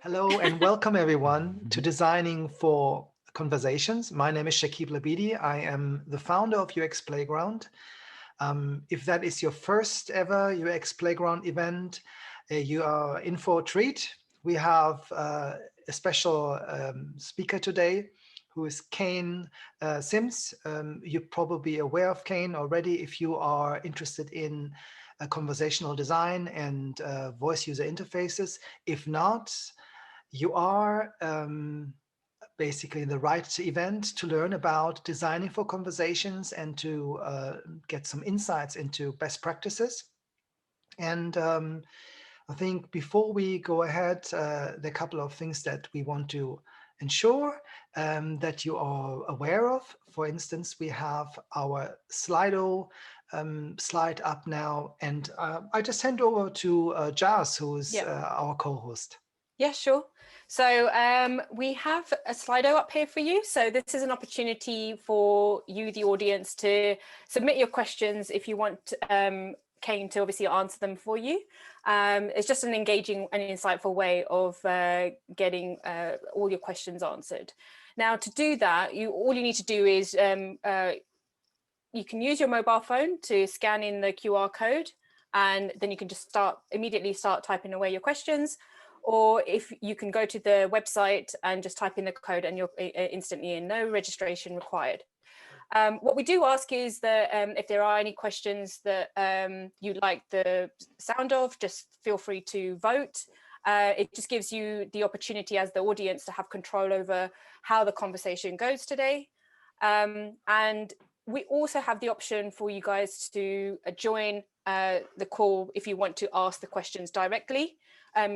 Hello and welcome everyone to Designing for Conversations. My name is Shakib Labidi. I am the founder of UX Playground. If that is your first ever UX Playground event, you are in for a treat. We have a special speaker today who is Kane Sims. You're probably aware of Kane already if you are interested in conversational design and voice user interfaces. If not, you are basically the right event to learn about designing for conversations and to get some insights into best practices. And I think before we go ahead, there are a couple of things that we want to ensure that you are aware of. For instance, we have our Slido slide up now, and I just hand over to Jazz, who's our co-host. Yeah, sure. So we have a Slido up here for you. So this is an opportunity for you, the audience, to submit your questions if you want Kane to obviously answer them for you. It's just an engaging and insightful way of getting all your questions answered. Now, to do that, all you need to do is you can use your mobile phone to scan in the QR code, and then you can just immediately start typing away your questions. Or if you can go to the website and just type in the code and you're instantly in, no registration required. What we do ask is that if there are any questions that you like the sound of, just feel free to vote. It just gives you the opportunity as the audience to have control over how the conversation goes today. And we also have the option for you guys to join the call if you want to ask the questions directly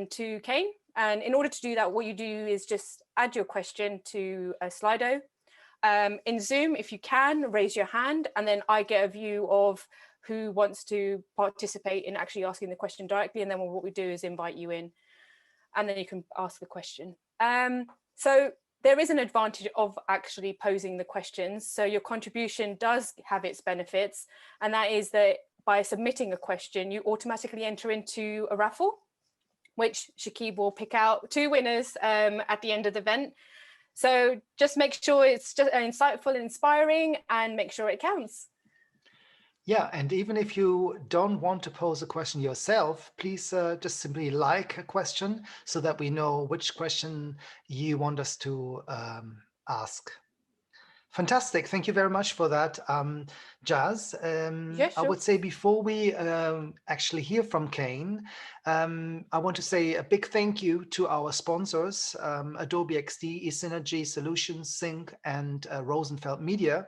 to Kane. And in order to do that, what you do is just add your question to a Slido. In Zoom, if you can, raise your hand, and then I get a view of who wants to participate in actually asking the question directly. And then what we do is invite you in, and then you can ask the question. So there is an advantage of actually posing the questions. So your contribution does have its benefits, and that is that by submitting a question, you automatically enter into a raffle, which Shakib will pick out 2 winners at the end of the event. So just make sure it's just insightful and inspiring, and make sure it counts. Yeah, and even if you don't want to pose a question yourself, please just simply like a question so that we know which question you want us to ask. Fantastic. Thank you very much for that, Jazz. Yeah, sure. I would say before we actually hear from Kane, I want to say a big thank you to our sponsors, Adobe XD, eSynergy Solutions, Sync, and Rosenfeld Media,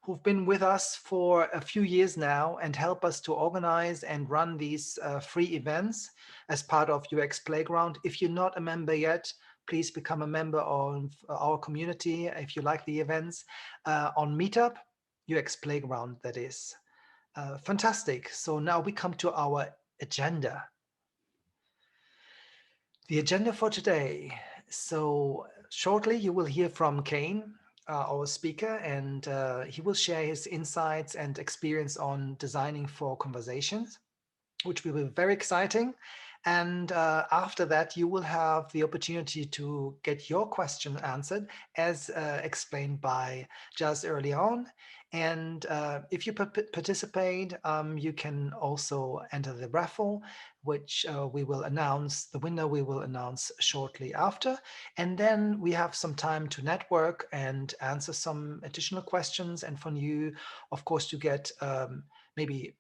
who've been with us for a few years now and help us to organize and run these free events as part of UX Playground. If you're not a member yet, please become a member of our community if you like the events on Meetup, UX Playground, that is. Fantastic. So now we come to our agenda. The agenda for today. So shortly you will hear from Kane, our speaker, and he will share his insights and experience on designing for conversations, which will be very exciting. And after that, you will have the opportunity to get your question answered, as explained by Jazz early on. And if you participate, you can also enter the raffle, which we will announce, the winner we will announce shortly after. And then we have some time to network and answer some additional questions. And from you, of course, to get maybe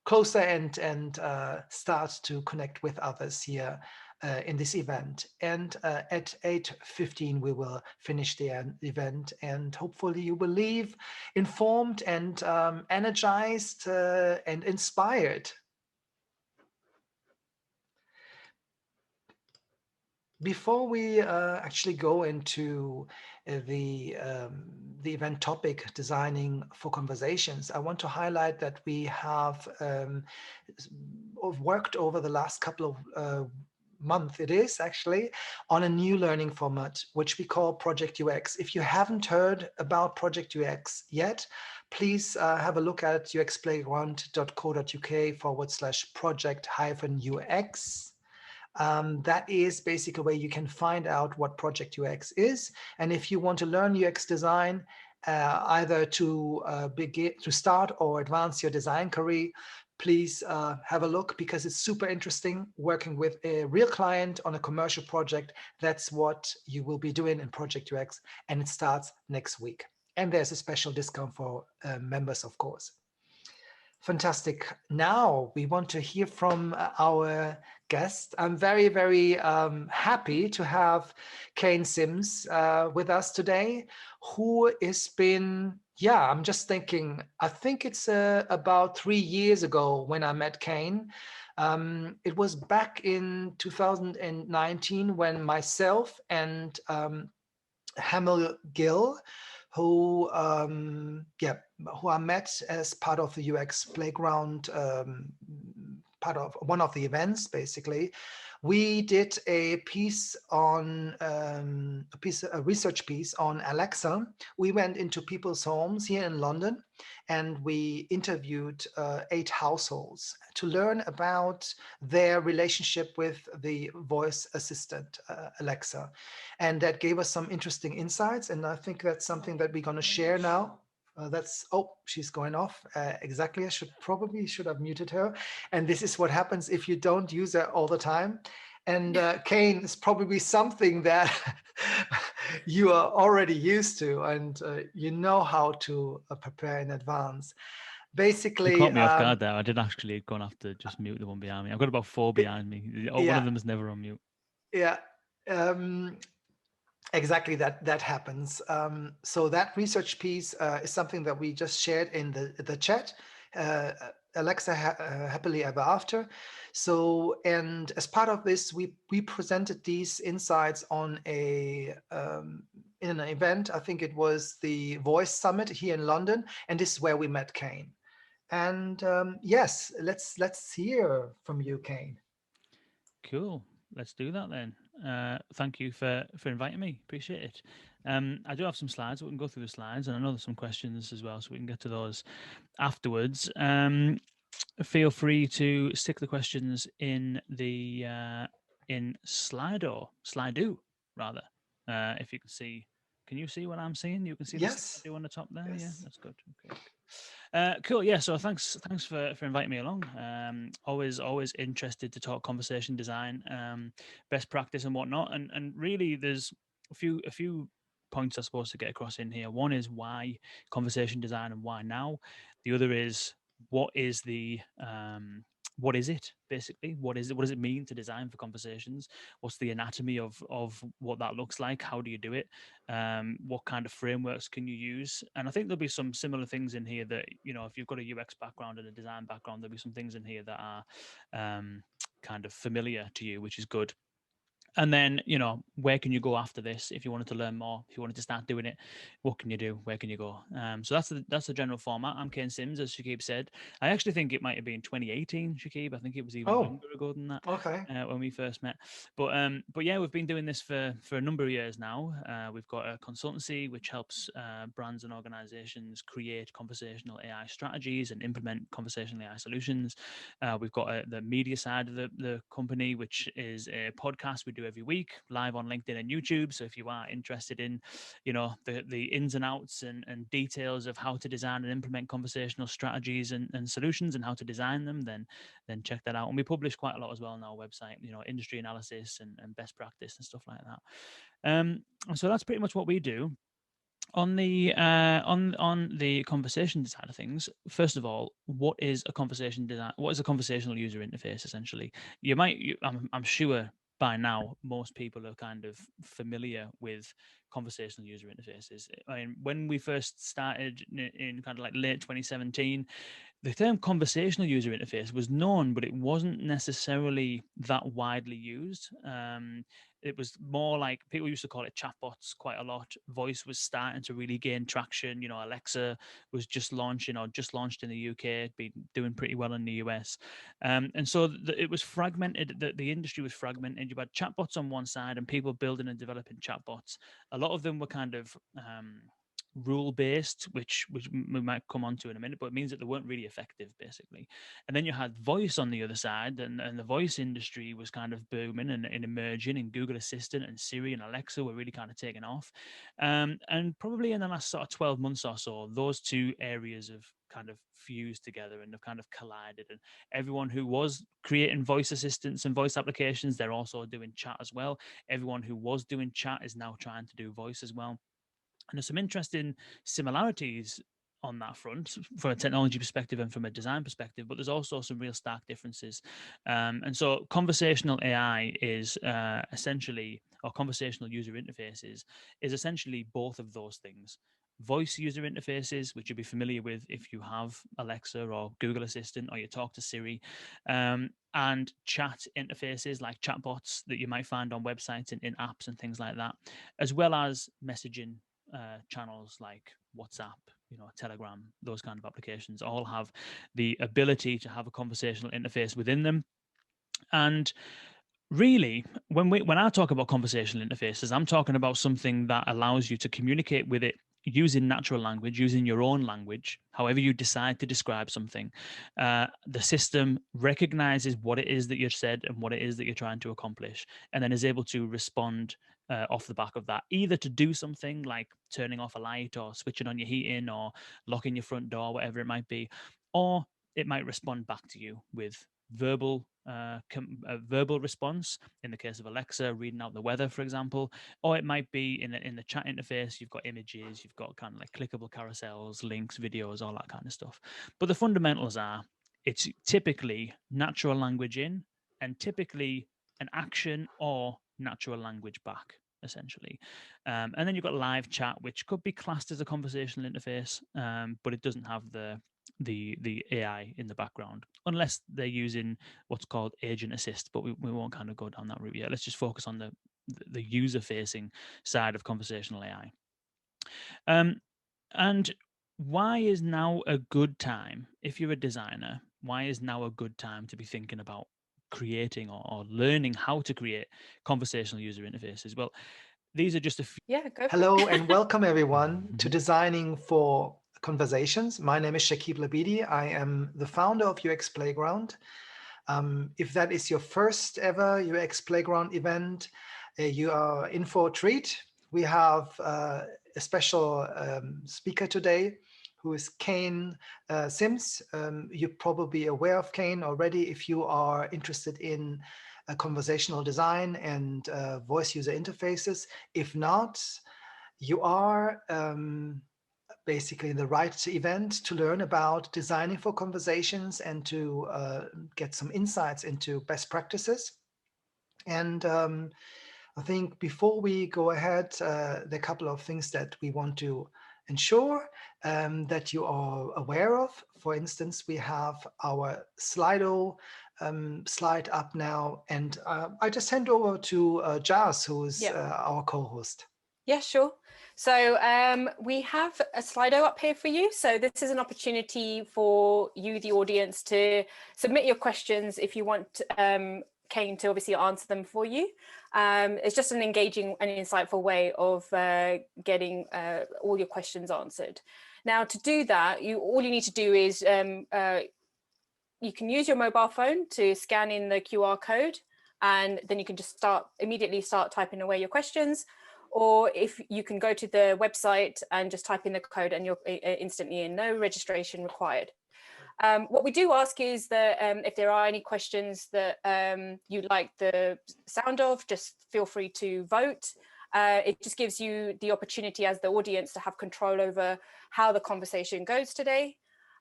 closer and start to connect with others here in this event. And at 8:15 we will finish the event, and hopefully you will leave informed and energized and inspired. Before we actually go into the event topic, designing for conversations, I want to highlight that we have worked over the last couple of months, it is actually, on a new learning format, which we call Project UX. If you haven't heard about Project UX yet, please have a look at uxplayground.co.uk/project-UX. That is basically where you can find out what Project UX is. And if you want to learn UX design, either to begin to start or advance your design career, please have a look, because it's super interesting working with a real client on a commercial project. That's what you will be doing in Project UX, and it starts next week. And there's a special discount for members, of course. Fantastic. Now we want to hear from our guest. I'm very, very happy to have Kane Sims with us today, who has been, I'm just thinking, I think it's about 3 years ago when I met Kane. It was back in 2019 when myself and Hamel Gill, who who I met as part of the UX Playground, part of one of the events. Basically, we did a piece on a research piece on Alexa. We went into people's homes here in London, and we interviewed 8 households to learn about their relationship with the voice assistant Alexa. And that gave us some interesting insights. And I think that's something that we're going to share now. She's going off. Exactly. I should have muted her. And this is what happens if you don't use her all the time. And Kane is probably something that you are already used to, and you know how to prepare in advance. Basically, you caught me off guard there. I did actually go and have to just mute the one behind me. I've got about 4 behind me. One of them is never on mute. Yeah. Exactly, that happens. So that research piece is something that we just shared in the chat. Alexa happily ever after. So, and as part of this, we presented these insights on in an event. I think it was the Voice Summit here in London, and this is where we met Kane. And yes, let's hear from you, Kane. Cool. Let's do that then. Thank you for inviting me. Appreciate it. I do have some slides. We can go through the slides, and I know there's some questions as well, so we can get to those afterwards. Feel free to stick the questions in the in Slido rather. If you can see, can you see what I'm seeing? You can see the Slido on the top there. Yes. Yeah, that's good. Okay. Cool. Yeah. So thanks for inviting me along. Always interested to talk conversation design, best practice and whatnot. And really, there's a few points I suppose to get across in here. One is why conversation design and why now. The other is what is it basically? What does it mean to design for conversations? What's the anatomy of what that looks like? How do you do it? What kind of frameworks can you use? And I think there'll be some similar things in here that, you know, if you've got a UX background and a design background, there'll be some things in here that are kind of familiar to you, which is good. And then, you know, where can you go after this? If you wanted to learn more, if you wanted to start doing it, what can you do? Where can you go? So that's the general format. I'm Kane Sims, as Shakib said. I actually think it might have been 2018, Shakib. I think it was even longer ago than that. Okay. When we first met. But yeah, we've been doing this for a number of years now. We've got a consultancy which helps brands and organizations create conversational AI strategies and implement conversational AI solutions. We've got the media side of the company, which is a podcast we do every week, live on LinkedIn and YouTube. So if you are interested in, you know, the ins and outs and details of how to design and implement conversational strategies and solutions and how to design them, then check that out. And we publish quite a lot as well on our website, you know, industry analysis and best practice and stuff like that. So that's pretty much what we do. On the conversation side of things, first of all, what is a conversation design? What is a conversational user interface? Essentially, I'm sure by now most people are kind of familiar with conversational user interfaces. I mean, when we first started in kind of like late 2017, the term conversational user interface was known, but it wasn't necessarily that widely used. It was more like people used to call it chatbots quite a lot. Voice was starting to really gain traction. You know, Alexa was just launched in the UK, been doing pretty well in the US. And so it was fragmented, the industry was fragmented. You had chatbots on one side and people building and developing chatbots. A lot of them were kind of rule-based, which we might come on to in a minute, but it means that they weren't really effective, basically. And then you had voice on the other side, and the voice industry was kind of booming and emerging, and Google Assistant and Siri and Alexa were really kind of taking off. And probably in the last sort of 12 months or so, those two areas have kind of fused together and have kind of collided. And everyone who was creating voice assistants and voice applications, they're also doing chat as well. Everyone who was doing chat is now trying to do voice as well. And there's some interesting similarities on that front from a technology perspective and from a design perspective, but there's also some real stark differences. And so conversational AI is essentially, or conversational user interfaces is essentially both of those things. Voice user interfaces, which you'll be familiar with if you have Alexa or Google Assistant or you talk to Siri, and chat interfaces like chatbots that you might find on websites and in apps and things like that, as well as messaging channels like WhatsApp, Telegram, those kind of applications all have the ability to have a conversational interface within them. And really, when I talk about conversational interfaces, I'm talking about something that allows you to communicate with it using natural language, using your own language, however you decide to describe something. The system recognizes what it is that you've said and what it is that you're trying to accomplish, and then is able to respond off the back of that, either to do something like turning off a light or switching on your heating or locking your front door, whatever it might be, or it might respond back to you with verbal verbal response in the case of Alexa, reading out the weather, for example, or it might be in the chat interface. You've got images, you've got kind of like clickable carousels, links, videos, all that kind of stuff. But the fundamentals are it's typically natural language in and typically an action or natural language back, essentially. And then you've got live chat, which could be classed as a conversational interface, but it doesn't have the AI in the background, unless they're using what's called agent assist, but we won't kind of go down that route yet. Let's just focus on the user facing side of conversational AI. And why is now a good time, if you're a designer, why is now a good time to be thinking about creating or learning how to create conversational user interfaces? Well, these are just a few. Yeah, go for Hello it. and welcome everyone to Designing for Conversations. My name is Shakib Labidi. I am the founder of UX Playground. If that is your first ever UX Playground event, you are in for a treat. We have a special speaker today who is Kane Sims. You're probably aware of Kane already if you are interested in conversational design and voice user interfaces. If not, you are basically the right event to learn about designing for conversations and to get some insights into best practices. And I think before we go ahead, there are a couple of things that we want to ensure that you are aware of. For instance, we have our Slido slide up now, and I just hand over to Jazz, who is our co-host. Yeah, sure. So we have a Slido up here for you. So this is an opportunity for you, the audience, to submit your questions if you want Kane to obviously answer them for you. It's just an engaging and insightful way of getting all your questions answered. Now, to do that, all you need to do is you can use your mobile phone to scan in the QR code, and then you can just immediately start typing away your questions. Or if you can go to the website and just type in the code and you're instantly in, no registration required. What we do ask is that if there are any questions that you'd like the sound of, just feel free to vote. It just gives you the opportunity as the audience to have control over how the conversation goes today.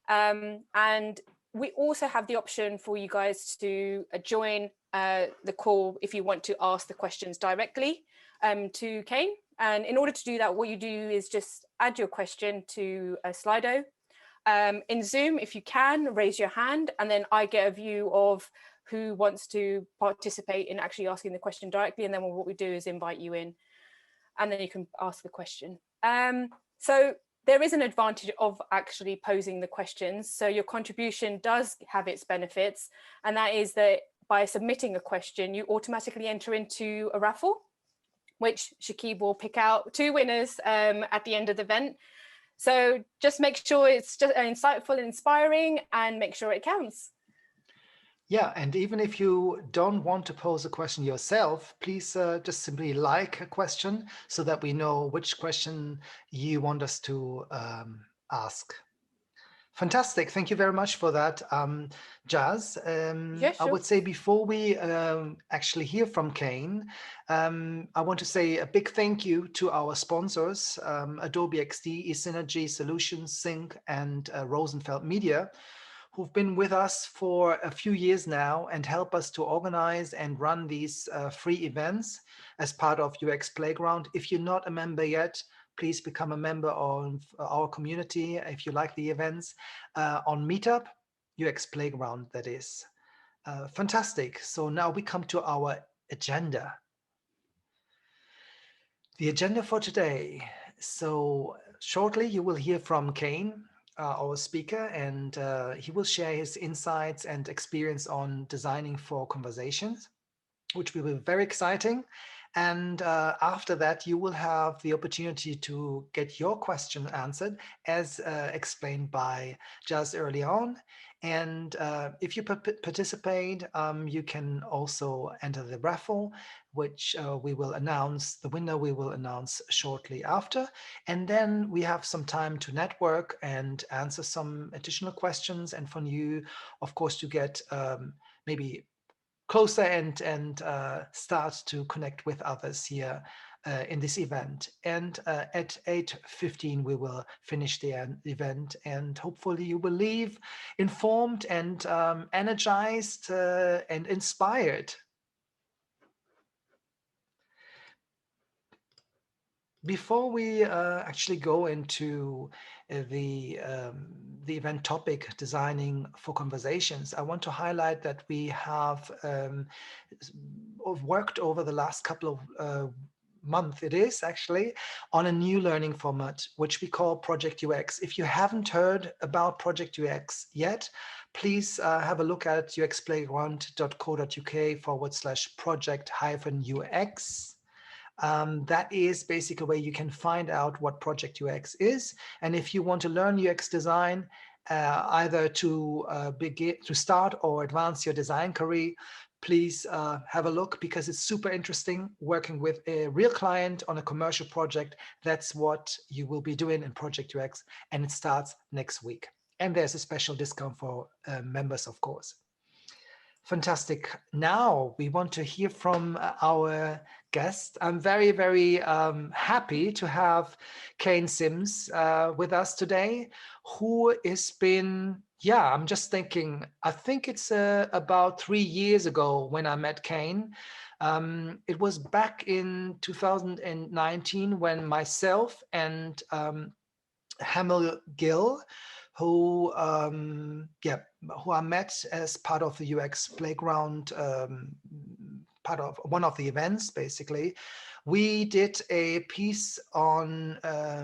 And we also have the option for you guys to join the call if you want to ask the questions directly to Kane. And in order to do that, what you do is just add your question to a Slido. In Zoom, if you can, raise your hand, and then I get a view of who wants to participate in actually asking the question directly. And then what we do is invite you in, and then you can ask the question. So there is an advantage of actually posing the questions. So your contribution does have its benefits, and that is that by submitting a question, you automatically enter into a raffle, which Shakib will pick out 2 winners at the end of the event. So just make sure it's just insightful and inspiring, and make sure it counts. Yeah, and even if you don't want to pose a question yourself, please just simply like a question so that we know which question you want us to ask. Fantastic. Thank you very much for that, Jazz. Yeah, I sure. would say before we actually hear from Kane, I want to say a big thank you to our sponsors, Adobe XD, eSynergy Solutions, Sync, and Rosenfeld Media, who've been with us for a few years now and help us to organize and run these free events as part of UX Playground. If you're not a member yet, please become a member of our community if you like the events on Meetup, UX Playground, that is. Fantastic. So now we come to our agenda. The agenda for today. So shortly you will hear from Kane, our speaker, and he will share his insights and experience on designing for conversations, which will be very exciting. And after that, you will have the opportunity to get your question answered, as explained by Jazz early on. And if you participate, you can also enter the raffle, which we will announce, the winner we will announce shortly after. And then we have some time to network and answer some additional questions. And for you, of course, to get maybe closer and start to connect with others here in this event. And at 8:15 we will finish the event, and hopefully you will leave informed and energized and inspired. Before we actually go into the event topic, designing for conversations, I want to highlight that we have worked over the last couple of months, it is actually, on a new learning format, which we call Project UX. If you haven't heard about Project UX yet, please have a look at uxplayground.co.uk/project-UX. That is basically where you can find out what Project UX is. And if you want to learn UX design, either to begin to start or advance your design career, please have a look, because it's super interesting working with a real client on a commercial project. That's what you will be doing in Project UX, and it starts next week. And there's a special discount for members, of course. Fantastic. Now we want to hear from our guest. I'm very, very happy to have Kane Sims with us today, who has been, I'm just thinking, I think it's about 3 years ago when I met Kane. It was back in 2019 when myself and Hamel Gill, who I met as part of the UX Playground, part of one of the events. Basically, we did a piece on a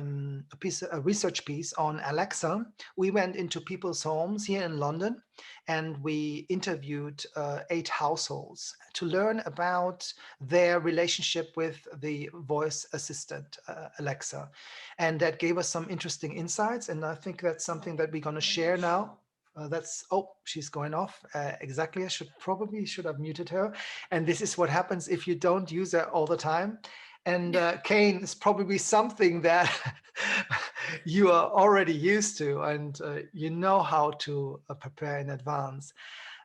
research piece on Alexa. We went into people's homes here in London, and we interviewed 8 households to learn about their relationship with the voice assistant Alexa. And that gave us some interesting insights. And I think that's something that we're going to share now. She's going off. Exactly. I probably should have muted her. And this is what happens if you don't use her all the time. And Kane is probably something that you are already used to, and you know how to prepare in advance.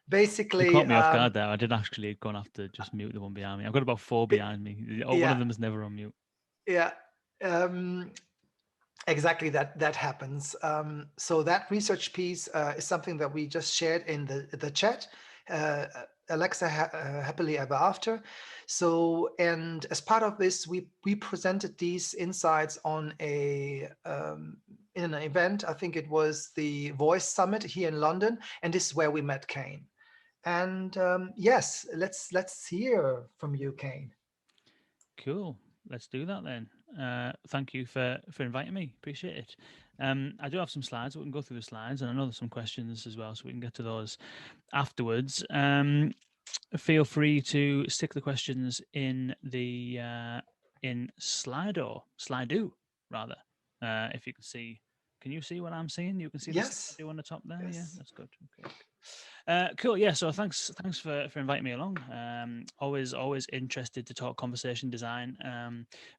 Basically, you caught me off guard there. I did actually go and have to just mute the one behind me. I've got about 4 behind me. One of them is never on mute. Yeah. Exactly, that happens. So that research piece is something that we just shared in the chat. Alexa happily ever after. So, and as part of this, we presented these insights on in an event. I think it was the Voice Summit here in London, and this is where we met Kane. And yes, let's hear from you, Kane. Cool. Let's do that then. Thank you for inviting me. Appreciate it. I do have some slides. We can go through the slides, and I know there's some questions as well, so we can get to those afterwards. Feel free to stick the questions in the in Slido rather. If you can see Can you see what I'm seeing? You can see the stuff I Yes. do on the top there. Yeah, Yes. that's good. Okay. Cool. Yeah. So thanks for inviting me along. Always interested to talk conversation design,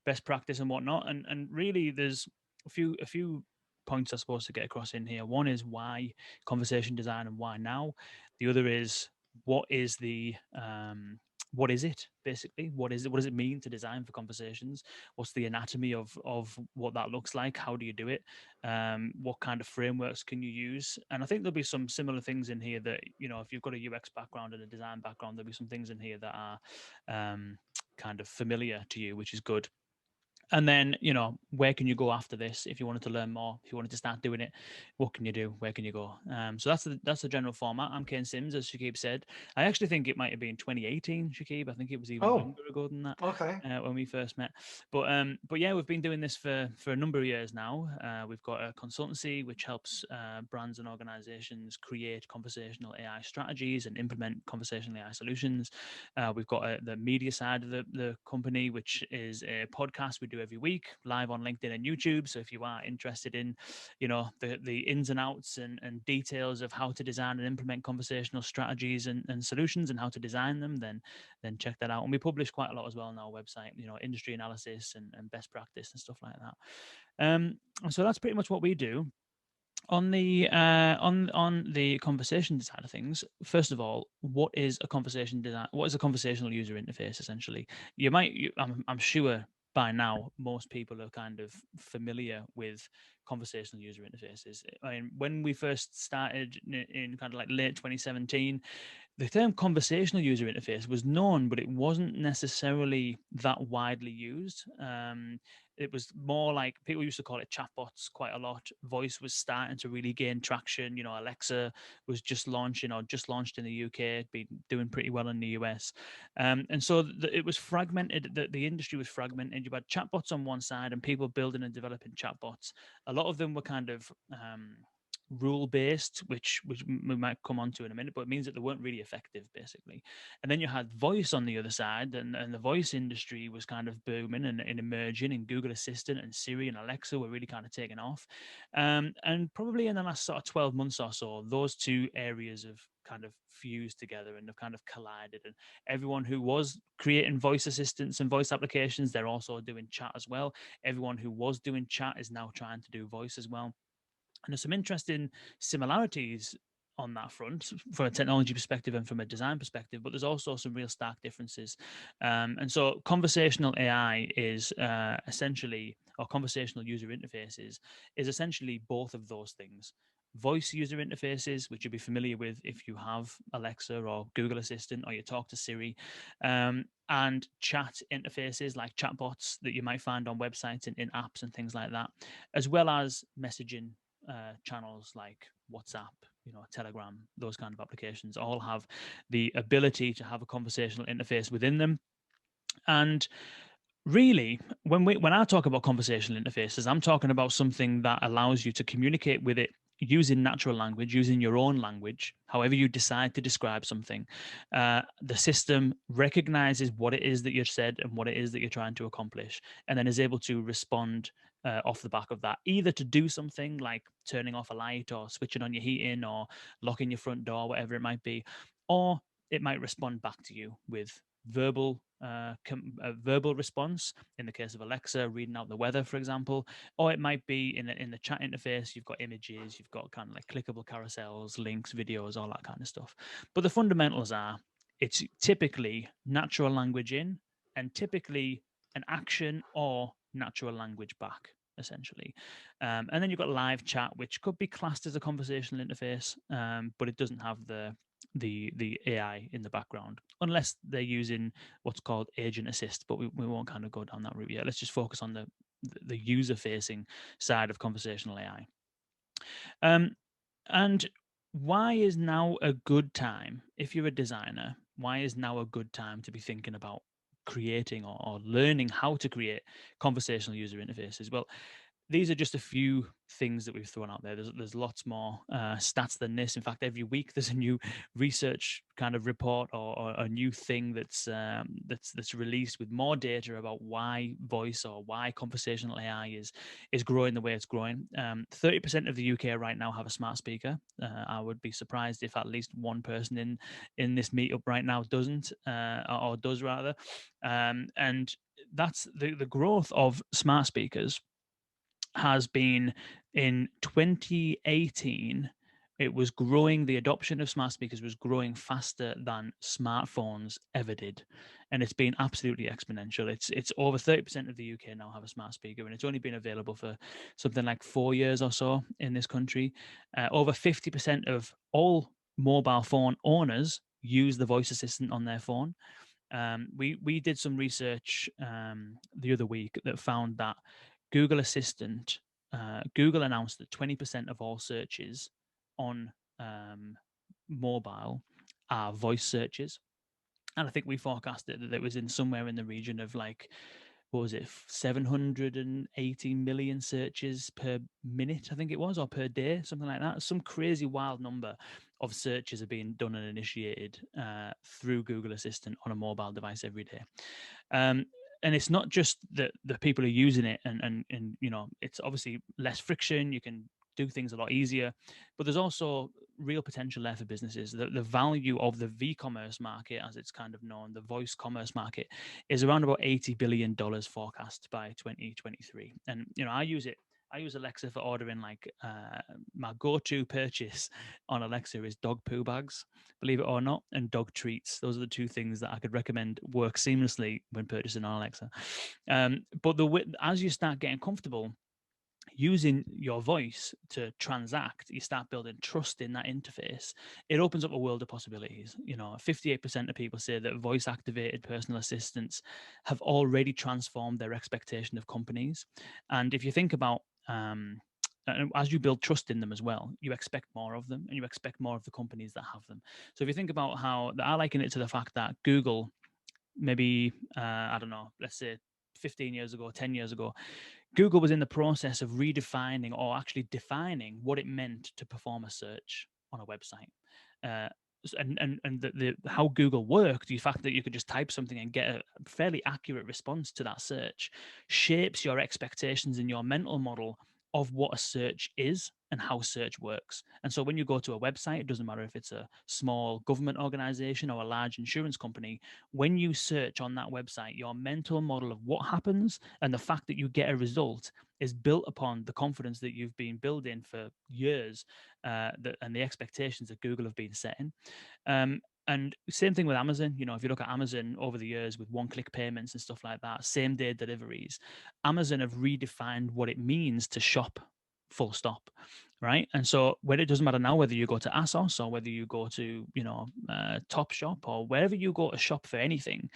best practice and whatnot. And really, there's a few points I'm supposed to get across in here. One is why conversation design and why now. The other is what is it basically? What is it? What does it mean to design for conversations? What's the anatomy of what that looks like? How do you do it? What kind of frameworks can you use? And I think there'll be some similar things in here that, you know, if you've got a UX background and a design background, there'll be some things in here that are kind of familiar to you, which is good. And then, you know, where can you go after this? If you wanted to learn more, if you wanted to start doing it, what can you do? Where can you go? So that's the general format. I'm Kane Sims, as Shakib said. I actually think it might have been 2018, Shakib. I think it was even Oh, longer ago than that okay. when we first met. But yeah, we've been doing this for a number of years now. We've got a consultancy which helps brands and organizations create conversational AI strategies and implement conversational AI solutions. We've got the media side of the company, which is a podcast we do every week, live on LinkedIn and YouTube. So if you are interested in, you know, the ins and outs and details of how to design and implement conversational strategies and solutions and how to design them, then check that out. And we publish quite a lot as well on our website, you know, industry analysis and best practice and stuff like that. And so that's pretty much what we do. On the conversation side of things, first of all, what is a conversation design? What is a conversational user interface? Essentially, I'm sure by now most people are kind of familiar with conversational user interfaces. I mean, when we first started in kind of like late 2017, the term conversational user interface was known, but it wasn't necessarily that widely used. It was more like people used to call it chatbots quite a lot. Voice was starting to really gain traction. You know, Alexa was just launching or just launched in the UK, been doing pretty well in the US. And so it was fragmented. The industry was fragmented. You had chatbots on one side and people building and developing chatbots. A lot of them were kind of rule based, which we might come on to in a minute, but it means that they weren't really effective, basically. And then you had voice on the other side, and the voice industry was kind of booming and emerging, and Google Assistant and Siri and Alexa were really kind of taking off. And probably in the last sort of 12 months or so, those two areas have kind of fused together and have kind of collided. And everyone who was creating voice assistants and voice applications, they're also doing chat as well. Everyone who was doing chat is now trying to do voice as well. And there's some interesting similarities on that front from a technology perspective and from a design perspective, but there's also some real stark differences. And so conversational AI is essentially, or conversational user interfaces is essentially both of those things. Voice user interfaces, which you'll be familiar with if you have Alexa or Google Assistant or you talk to Siri, and chat interfaces like chatbots that you might find on websites and in apps and things like that, as well as messaging channels like WhatsApp, you know, Telegram, those kind of applications all have the ability to have a conversational interface within them. And really, when I talk about conversational interfaces, I'm talking about something that allows you to communicate with it using natural language, using your own language, however you decide to describe something. The system recognizes what it is that you've said and what it is that you're trying to accomplish, and then is able to respond off the back of that, either to do something like turning off a light or switching on your heating or locking your front door, whatever it might be, or it might respond back to you with verbal verbal response in the case of Alexa reading out the weather, for example, or it might be in the chat interface. You've got images, you've got kind of like clickable carousels, links, videos, all that kind of stuff. But the fundamentals are it's typically natural language in and typically an action or natural language back, essentially. And then you've got live chat, which could be classed as a conversational interface, but it doesn't have the AI in the background, unless they're using what's called agent assist, but we won't kind of go down that route yet. Let's just focus on the user facing side of conversational AI. And why is now a good time, if you're a designer, why is now a good time to be thinking about creating or learning how to create conversational user interfaces? Well, these are just a few things that we've thrown out there. There's lots more stats than this. In fact, every week there's a new research kind of report or a new thing that's released with more data about why voice or why conversational AI is growing the way it's growing. 30% of the UK right now have a smart speaker. I would be surprised if at least one person in this meetup right now doesn't or does rather. And that's the growth of smart speakers has been in 2018. It was growing, the adoption of smart speakers was growing faster than smartphones ever did. And it's been absolutely exponential. It's over 30% of the UK now have a smart speaker, and it's only been available for something like 4 years or so in this country. Over 50% of all mobile phone owners use the voice assistant on their phone. We did some research the other week that found that Google Assistant, Google announced that 20% of all searches on mobile are voice searches. And I think we forecasted that it was in somewhere in the region of like, what was it, 780 million searches per minute, I think it was, or per day, something like that. Some crazy wild number of searches are being done and initiated through Google Assistant on a mobile device every day. And it's not just that the people are using it and you know, it's obviously less friction. You can do things a lot easier, but there's also real potential there for businesses. The value of the v-commerce market, as it's kind of known, the voice commerce market, is around about $80 billion forecast by 2023. And you know, I use Alexa for ordering. Like my go-to purchase on Alexa is dog poo bags, believe it or not, and dog treats. Those are the two things that I could recommend work seamlessly when purchasing on Alexa. But as you start getting comfortable using your voice to transact, you start building trust in that interface. It opens up a world of possibilities. You know, 58% of people say that voice activated personal assistants have already transformed their expectation of companies. And if you think about as you build trust in them as well, you expect more of them, and you expect more of the companies that have them. So if you think about how I liken it to the fact that Google, maybe I don't know, let's say 15 years ago, 10 years ago, Google was in the process of redefining or actually defining what it meant to perform a search on a website. And how Google worked, the fact that you could just type something and get a fairly accurate response to that search, shapes your expectations in your mental model of what a search is and how search works. And so when you go to a website, it doesn't matter if it's a small government organization or a large insurance company, when you search on that website, your mental model of what happens and the fact that you get a result is built upon the confidence that you've been building for years and the expectations that Google have been setting. And same thing with Amazon. You know, if you look at Amazon over the years with one-click payments and stuff like that, same-day deliveries, Amazon have redefined what it means to shop, full stop, right? And so when it doesn't matter now whether you go to ASOS or whether you go to, you know, Topshop or wherever you go to shop for anything,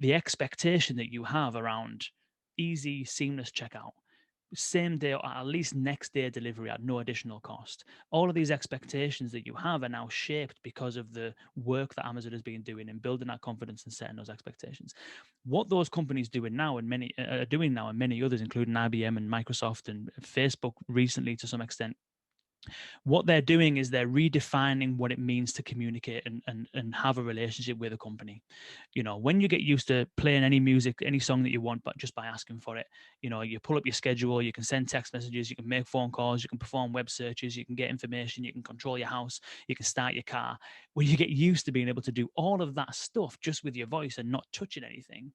the expectation that you have around easy, seamless checkout, same day or at least next day delivery at no additional cost. All of these expectations that you have are now shaped because of the work that Amazon has been doing in building that confidence and setting those expectations. What those companies doing now, and many are doing now, and many others, including IBM and Microsoft and Facebook recently to some extent, what they're doing is they're redefining what it means to communicate and have a relationship with a company. You know, when you get used to playing any music, any song that you want, but just by asking for it, you know, you pull up your schedule, you can send text messages, you can make phone calls, you can perform web searches, you can get information, you can control your house, you can start your car. When you get used to being able to do all of that stuff just with your voice and not touching anything,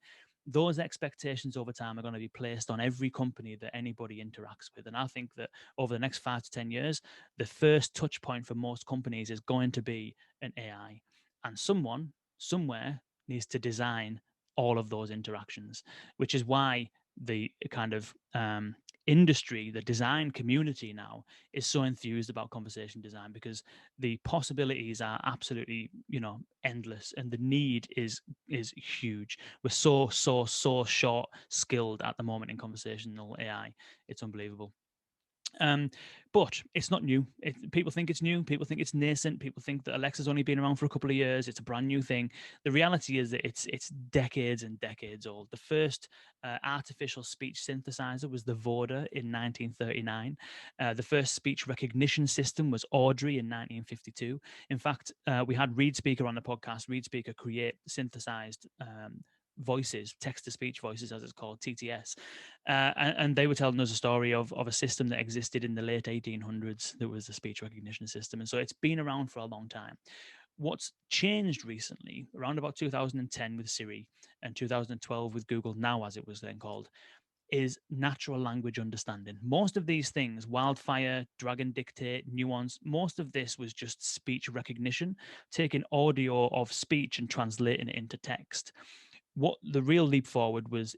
those expectations over time are going to be placed on every company that anybody interacts with. And I think that over the next 5 to 10 years, the first touch point for most companies is going to be an AI. And someone, somewhere, needs to design all of those interactions, which is why the kind of industry, the design community now is so enthused about conversation design, because the possibilities are absolutely, you know, endless, and the need is huge. We're so short skilled at the moment in conversational AI. It's unbelievable. But it's not new. People think it's new. People think it's nascent. People think that Alexa's only been around for a couple of years. It's a brand new thing. The reality is that it's decades and decades old. The first artificial speech synthesizer was the Voda in 1939. The first speech recognition system was Audrey in 1952. In fact, we had Reed Speaker on the podcast. Reed Speaker create synthesized voices, text-to-speech voices, as it's called, TTS. And they were telling us a story of a system that existed in the late 1800s that was a speech recognition system. And so it's been around for a long time. What's changed recently, around about 2010 with Siri and 2012 with Google Now, as it was then called, is natural language understanding. Most of these things, Wildfire, Dragon Dictate, Nuance, most of this was just speech recognition, taking audio of speech and translating it into text. What the real leap forward was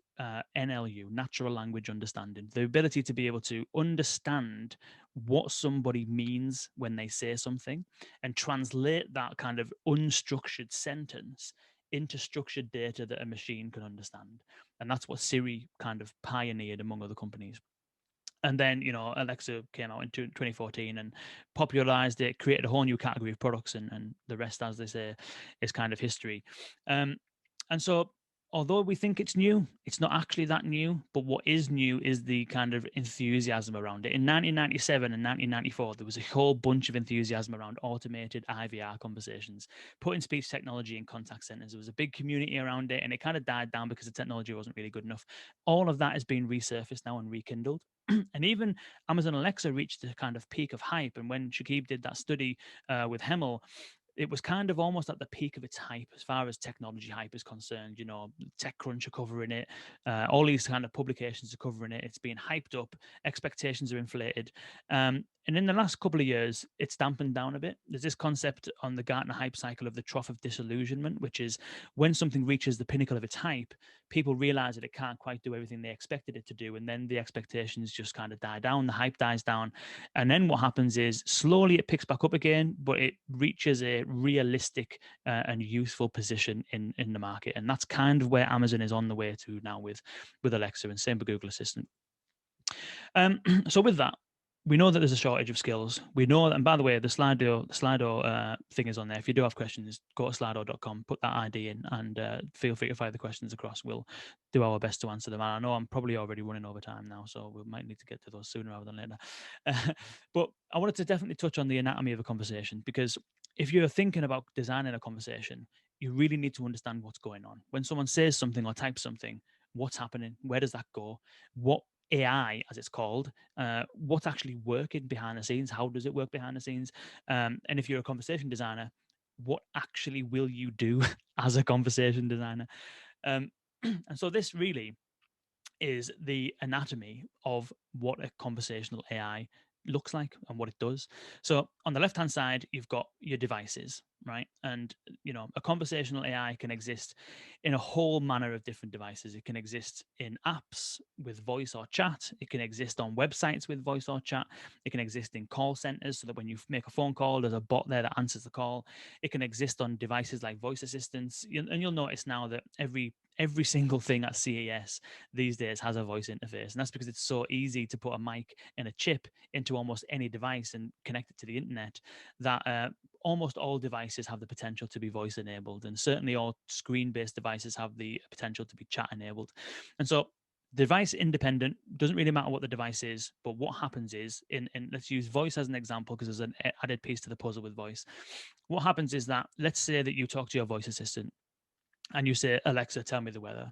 NLU, natural language understanding, the ability to be able to understand what somebody means when they say something and translate that kind of unstructured sentence into structured data that a machine can understand. And that's what Siri kind of pioneered among other companies. And then, Alexa came out in 2014 and popularized it, created a whole new category of products, and the rest, as they say, is kind of history. And so although we think it's new, it's not actually that new. But what is new is the kind of enthusiasm around it. In 1997 and 1994, there was a whole bunch of enthusiasm around automated IVR conversations, putting speech technology in contact centers. There was a big community around it, and it kind of died down because the technology wasn't really good enough. All of that has been resurfaced now and rekindled. And even Amazon Alexa reached the kind of peak of hype. And when Shakib did that study with Hemel, it was kind of almost at the peak of its hype as far as technology hype is concerned. TechCrunch are covering it. All these kind of publications are covering it. It's being hyped up. Expectations are inflated. And in the last couple of years, it's dampened down a bit. There's this concept on the Gartner hype cycle of the Trough of Disillusionment, which is when something reaches the pinnacle of its hype, people realize that it can't quite do everything they expected it to do. And then the expectations just kind of die down. The hype dies down. And then what happens is slowly it picks back up again, but it reaches a realistic and useful position in the market. And that's kind of where Amazon is on the way to now with Alexa, and same for Google Assistant. So with that, we know that there's a shortage of skills. We know that, and by the way, the Slido thing is on there. If you do have questions, go to slido.com, put that ID in, and feel free to fire the questions across. We'll do our best to answer them. And I know I'm probably already running over time now, so we might need to get to those sooner rather than later. But I wanted to definitely touch on the anatomy of a conversation, because if you're thinking about designing a conversation, you really need to understand what's going on. When someone says something or types something, what's happening? Where does that go? What AI, as it's called, what's actually working behind the scenes? How does it work behind the scenes? And if you're a conversation designer, what actually will you do as a conversation designer? And so this really is the anatomy of what a conversational AI looks like and what it does. So on the left-hand side, you've got your devices, right? And, a conversational AI can exist in a whole manner of different devices. It can exist in apps with voice or chat. It can exist on websites with voice or chat. It can exist in call centers so that when you make a phone call, there's a bot there that answers the call. It can exist on devices like voice assistants. And you'll notice now that every single thing at CES these days has a voice interface. And that's because it's so easy to put a mic and a chip into almost any device and connect it to the internet that almost all devices have the potential to be voice enabled. And certainly all screen-based devices have the potential to be chat enabled. And so device independent, doesn't really matter what the device is, but what happens is, in let's use voice as an example, because there's an added piece to the puzzle with voice. What happens is that, let's say that you talk to your voice assistant and you say, Alexa, tell me the weather.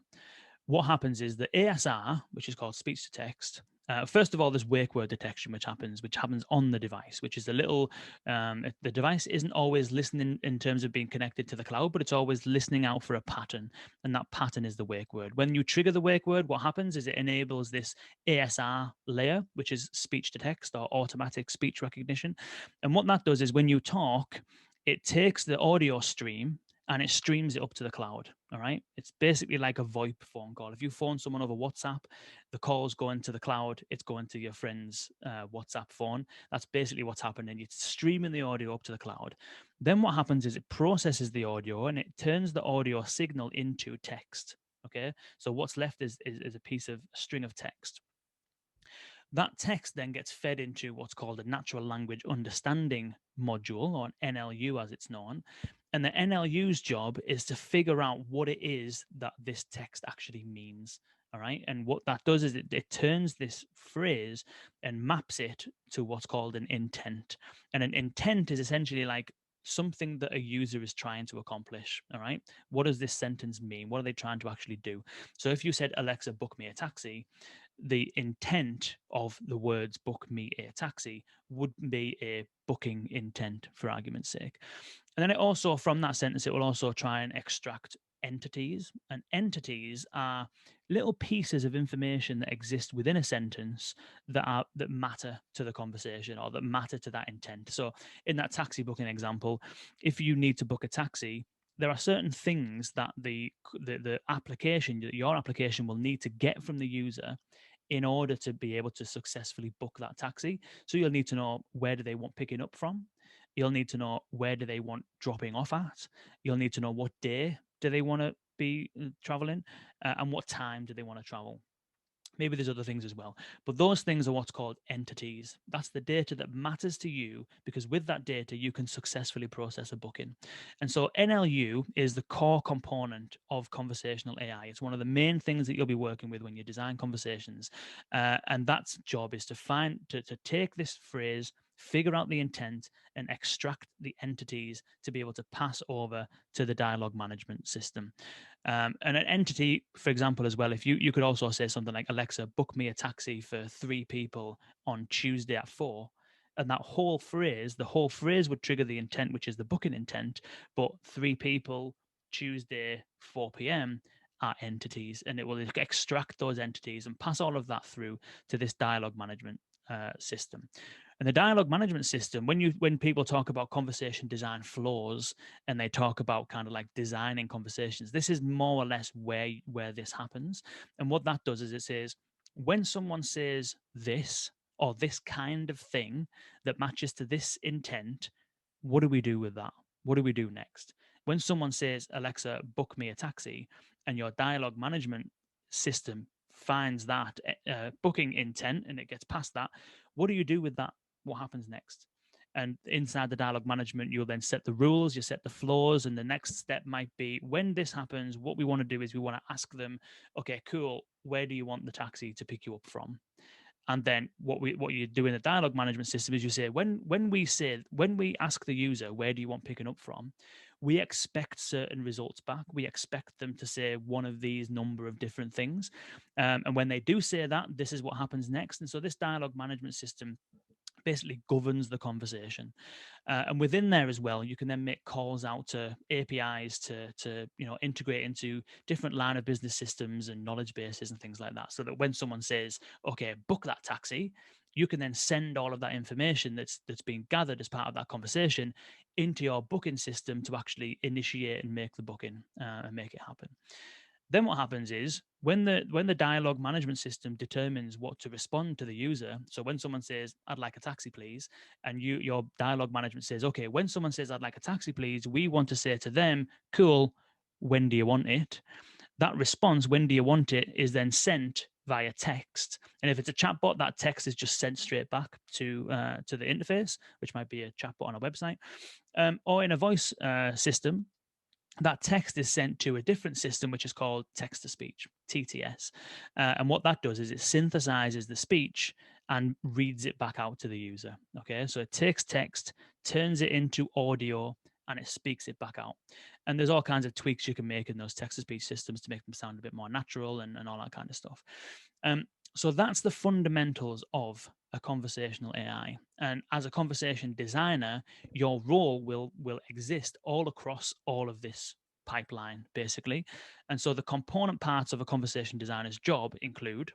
What happens is the ASR, which is called speech to text. First of all, there's wake word detection, which happens on the device, which is a little, the device isn't always listening in terms of being connected to the cloud, but it's always listening out for a pattern. And that pattern is the wake word. When you trigger the wake word, what happens is it enables this ASR layer, which is speech to text or automatic speech recognition. And what that does is when you talk, it takes the audio stream and it streams it up to the cloud. All right. It's basically like a VoIP phone call. If you phone someone over WhatsApp, the call's going to the cloud. It's going to your friend's WhatsApp phone. That's basically what's happening. It's streaming the audio up to the cloud. Then what happens is it processes the audio and it turns the audio signal into text. Okay. So what's left is a piece of string of text. That text then gets fed into what's called a natural language understanding module, or an NLU as it's known. And the NLU's job is to figure out what it is that this text actually means. All right. And what that does is it turns this phrase and maps it to what's called an intent. And an intent is essentially like something that a user is trying to accomplish. All right. What does this sentence mean? What are they trying to actually do? So if you said, Alexa, book me a taxi, the intent of the words book me a taxi would be a booking intent, for argument's sake. And then it also, from that sentence, it will also try and extract entities. And entities are little pieces of information that exist within a sentence that matter to the conversation, or that matter to that intent. So in that taxi booking example, if you need to book a taxi, there are certain things that the application, your application, will need to get from the user in order to be able to successfully book that taxi. So you'll need to know, where do they want picking up from? You'll need to know, where do they want dropping off at? You'll need to know, what day do they want to be traveling, and what time do they want to travel. Maybe there's other things as well, but those things are what's called entities. That's the data that matters to you, because with that data, you can successfully process a booking. And so NLU is the core component of conversational AI. It's one of the main things that you'll be working with when you design conversations. And that's job is to take this phrase, figure out the intent, and extract the entities to be able to pass over to the dialogue management system. And an entity, for example, as well, if you could also say something like, Alexa, book me a taxi for 3 people on Tuesday at 4. And that whole phrase, the whole phrase would trigger the intent, which is the booking intent. But 3 people, Tuesday, 4 p.m. are entities, and it will extract those entities and pass all of that through to this dialogue management system. And the dialogue management system, when people talk about conversation design flows, and they talk about kind of like designing conversations, this is more or less where this happens. And what that does is it says, when someone says this or this kind of thing that matches to this intent, what do we do with that? What do we do next? When someone says, Alexa, book me a taxi, and your dialogue management system finds that booking intent and it gets past that, what do you do with that? What happens next? And inside the dialogue management, you'll then set the rules, you set the flows, and the next step might be, when this happens, what we want to do is we want to ask them, okay, cool, where do you want the taxi to pick you up from? And then what you do in the dialogue management system is you say, when we ask the user, where do you want picking up from, we expect certain results back. We expect them to say one of these number of different things. And when they do say that, this is what happens next. And so this dialogue management system basically governs the conversation. And within there as well, you can then make calls out to APIs to integrate into different line of business systems and knowledge bases and things like that, so that when someone says, okay, book that taxi, you can then send all of that information that's being gathered as part of that conversation into your booking system to actually initiate and make the booking and make it happen. Then what happens is, when the dialogue management system determines what to respond to the user, so when someone says, I'd like a taxi, please, and your dialogue management says, okay, when someone says, I'd like a taxi, please, we want to say to them, cool, when do you want it? That response, when do you want it, is then sent via text. And if it's a chatbot, that text is just sent straight back to the interface, which might be a chatbot on a website. Or in a voice system, that text is sent to a different system, which is called text-to-speech, TTS. And what that does is it synthesizes the speech and reads it back out to the user. Okay, so it takes text, turns it into audio, and it speaks it back out. And there's all kinds of tweaks you can make in those text-to-speech systems to make them sound a bit more natural and all that kind of stuff. So that's the fundamentals of a conversational AI. And as a conversation designer, your role will exist all across all of this pipeline, basically. And so the component parts of a conversation designer's job include: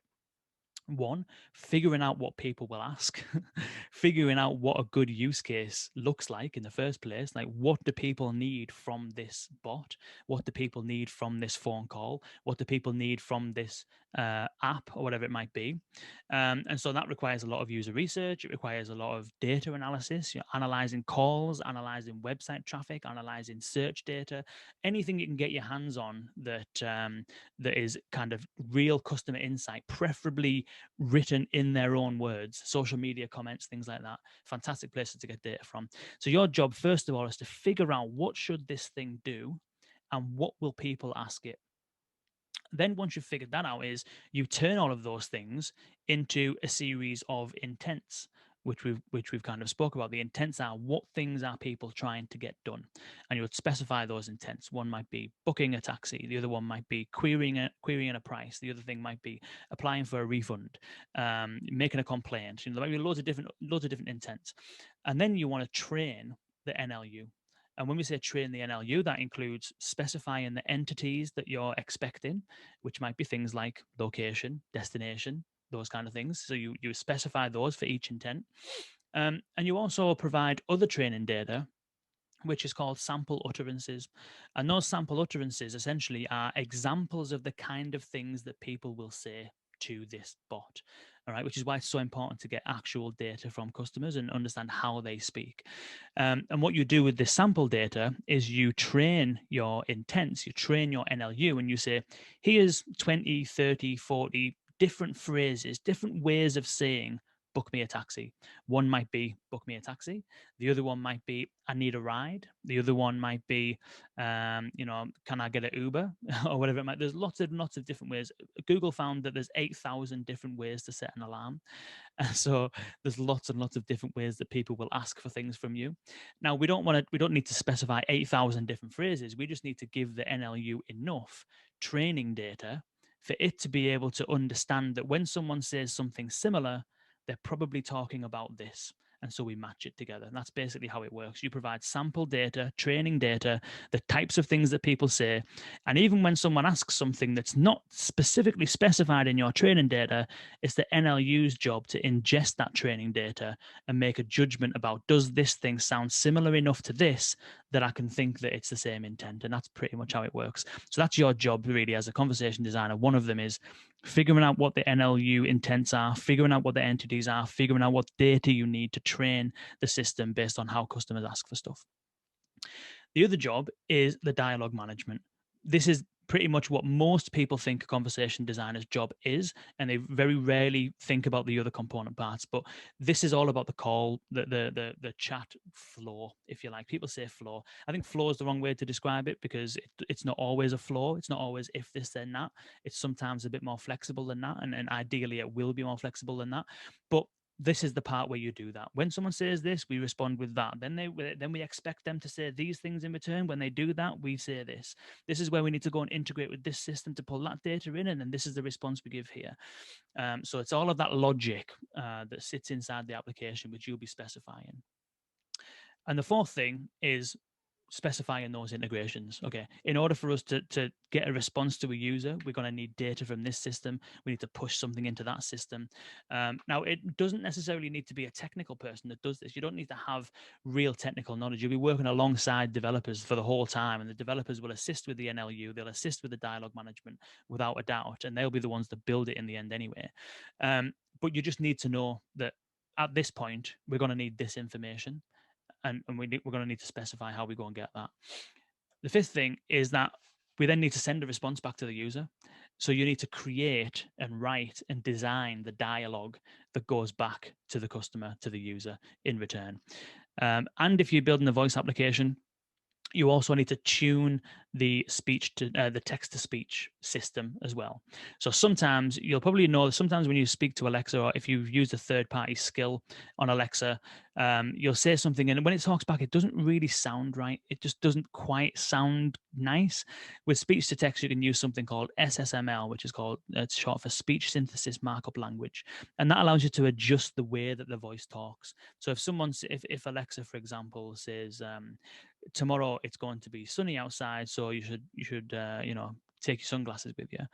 1, figuring out what people will ask, figuring out what a good use case looks like in the first place. Like, what do people need from this bot? What do people need from this phone call? What do people need from this app, or whatever it might be? And so that requires a lot of user research. It requires a lot of data analysis, analyzing calls, analyzing website traffic, analyzing search data, anything you can get your hands on that is kind of real customer insight, preferably written in their own words, social media comments, things like that. Fantastic places to get data from. So your job, first of all, is to figure out what should this thing do and what will people ask it. Then once you've figured that out, is you turn all of those things into a series of intents, which we've kind of spoke about. The intents are what things are people trying to get done, and you would specify those intents. One might be booking a taxi, the other one might be querying a price, the other thing might be applying for a refund, making a complaint. There might be loads of different intents, and then you want to train the NLU. And when we say train the NLU, that includes specifying the entities that you're expecting, which might be things like location, destination, those kind of things. So you specify those for each intent. And you also provide other training data, which is called sample utterances. And those sample utterances essentially are examples of the kind of things that people will say to this bot. All right, which is why it's so important to get actual data from customers and understand how they speak. And what you do with this sample data is you train your intents, you train your NLU, and you say, here's 20, 30, 40 different phrases, different ways of saying, book me a taxi. One might be, book me a taxi. The other one might be, I need a ride. The other one might be, can I get an Uber or whatever it might. There's lots of different ways. Google found that there's 8,000 different ways to set an alarm. So there's lots and lots of different ways that people will ask for things from you. Now, we don't need to specify 8,000 different phrases. We just need to give the NLU enough training data for it to be able to understand that when someone says something similar, they're probably talking about this. And so we match it together. And that's basically how it works. You provide sample data, training data, the types of things that people say. And even when someone asks something that's not specifically specified in your training data, it's the NLU's job to ingest that training data and make a judgment about, does this thing sound similar enough to this that I can think that it's the same intent? And that's pretty much how it works. So that's your job really as a conversation designer. One of them is figuring out what the NLU intents are, figuring out what the entities are, figuring out what data you need to train the system based on how customers ask for stuff. The other job is the dialogue management. This is pretty much what most people think a conversation designer's job is, and they very rarely think about the other component parts. But this is all about the call, the chat flow, if you like. People say flow. I think flow is the wrong way to describe it, because it's not always a flow. It's not always if this then that. It's sometimes a bit more flexible than that, and ideally it will be more flexible than that. But this is the part where you do that. When someone says this, we respond with that. Then we expect them to say these things in return. When they do that, we say this. This is where we need to go and integrate with this system to pull that data in, and then this is the response we give here. So it's all of that logic that sits inside the application, which you'll be specifying. And the fourth thing is specifying those integrations. Okay, in order for us to get a response to a user, we're going to need data from this system. We need to push something into that system. Now, it doesn't necessarily need to be a technical person that does this. You don't need to have real technical knowledge. You'll be working alongside developers for the whole time, and the developers will assist with the NLU. They'll assist with the dialogue management without a doubt, and they'll be the ones that build it in the end anyway. But you just need to know that at this point, we're going to need this information. And we're going to need to specify how we go and get that. The fifth thing is that we then need to send a response back to the user. So you need to create and write and design the dialogue that goes back to the customer, to the user in return. And if you're building a voice application, you also need to tune the the text-to-speech system as well. So sometimes you'll probably know that sometimes when you speak to Alexa, or if you've used a third-party skill on Alexa, you'll say something, and when it talks back, it doesn't really sound right. It just doesn't quite sound nice. With speech-to-text, you can use something called SSML, which is it's short for Speech Synthesis Markup Language, and that allows you to adjust the way that the voice talks. So if Alexa, for example, says, tomorrow it's going to be sunny outside, so you should take your sunglasses with you.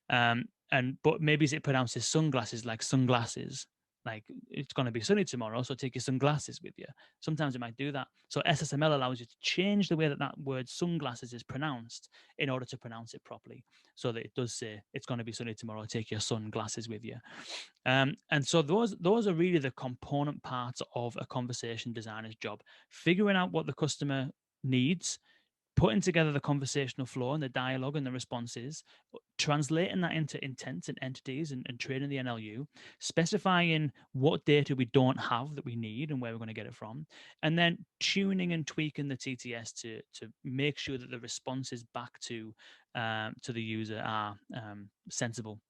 But maybe it pronounces sunglasses like sunglasses, like it's going to be sunny tomorrow, so take your sunglasses with you. Sometimes it might do that. So SSML allows you to change the way that word sunglasses is pronounced in order to pronounce it properly, so that it does say it's going to be sunny tomorrow, take your sunglasses with you. And so those are really the component parts of a conversation designer's job: figuring out what the customer needs, putting together the conversational flow and the dialogue and the responses, translating that into intents and entities and training the NLU, specifying what data we don't have that we need and where we're going to get it from, and then tuning and tweaking the TTS to make sure that the responses back to the user are sensible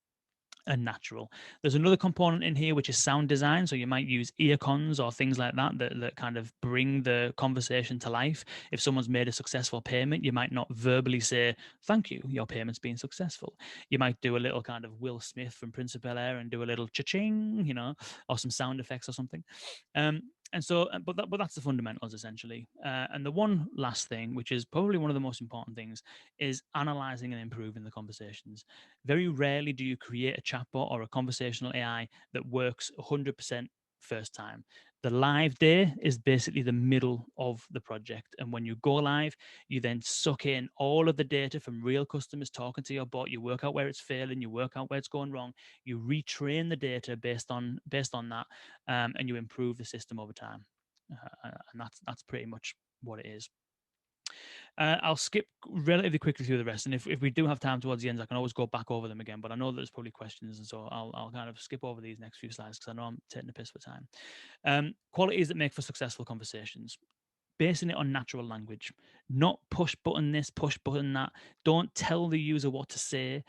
and natural. There's another component in here which is sound design. So you might use ear cons or things like that, that kind of bring the conversation to life. If someone's made a successful payment, you might not verbally say, "Thank you, your payment's been successful." You might do a little kind of Will Smith from Prince of Bel-Air and do a little cha-ching, you know, or some sound effects or something. And so, but that's the fundamentals essentially. And the one last thing, which is probably one of the most important things, is analyzing and improving the conversations. Very rarely do you create a chatbot or a conversational AI that works 100% first time. The live day is basically the middle of the project. And when you go live, you then suck in all of the data from real customers talking to your bot. You work out where it's failing, you work out where it's going wrong, you retrain the data based on that, and you improve the system over time. And that's pretty much what it is. I'll skip relatively quickly through the rest, and if we do have time towards the end, I can always go back over them again. But I know there's probably questions, and so I'll kind of skip over these next few slides because I know I'm taking the piss for time. Qualities that make for successful conversations. Basing it on natural language, not push button this, push button that. Don't tell the user what to say.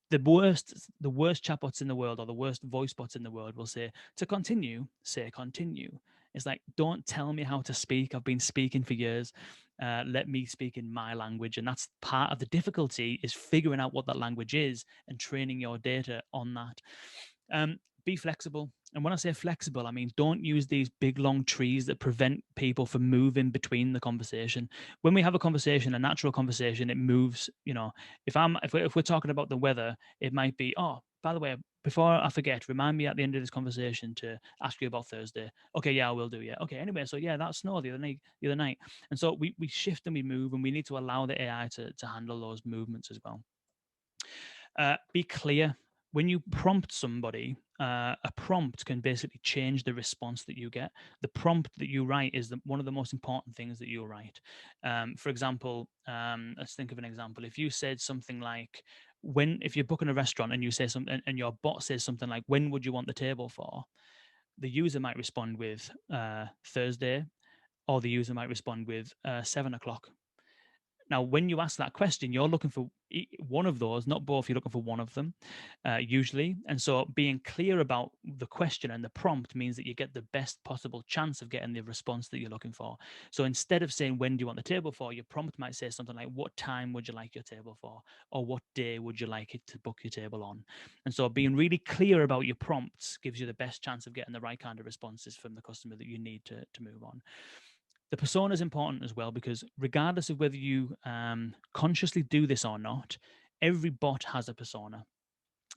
The worst chatbots in the world, or the worst voice bots in the world, will say, "To continue, say continue." It's like, don't tell me how to speak. I've been speaking for years. Let me speak in my language. And that's part of the difficulty, is figuring out what that language is and training your data on that. Be flexible. And when I say flexible, I mean, don't use these big, long trees that prevent people from moving between the conversation. When we have a conversation, a natural conversation, it moves. You know, if we're talking about the weather, it might be, "Oh, by the way, before I forget, remind me at the end of this conversation to ask you about Thursday." "Okay, yeah, I will do. Yeah. Okay. Anyway, so yeah, that snowed the other night. And so we shift and we move, and we need to allow the AI to handle those movements as well. Be clear. When you prompt somebody, a prompt can basically change the response that you get. The prompt that you write is one of the most important things that you'll write. For example, let's think of an example. If you said something like, if you're booking a restaurant and you say something, and your bot says something like, "When would you want the table for?" The user might respond with Thursday, or the user might respond with 7 o'clock. Now, when you ask that question, you're looking for one of those, not both. You're looking for one of them, usually. And so being clear about the question and the prompt means that you get the best possible chance of getting the response that you're looking for. So instead of saying, "When do you want the table for?" your prompt might say something like, "What time would you like your table for?" Or "What day would you like it to book your table on?" And so being really clear about your prompts gives you the best chance of getting the right kind of responses from the customer that you need to move on. The persona is important as well, because regardless of whether you consciously do this or not, every bot has a persona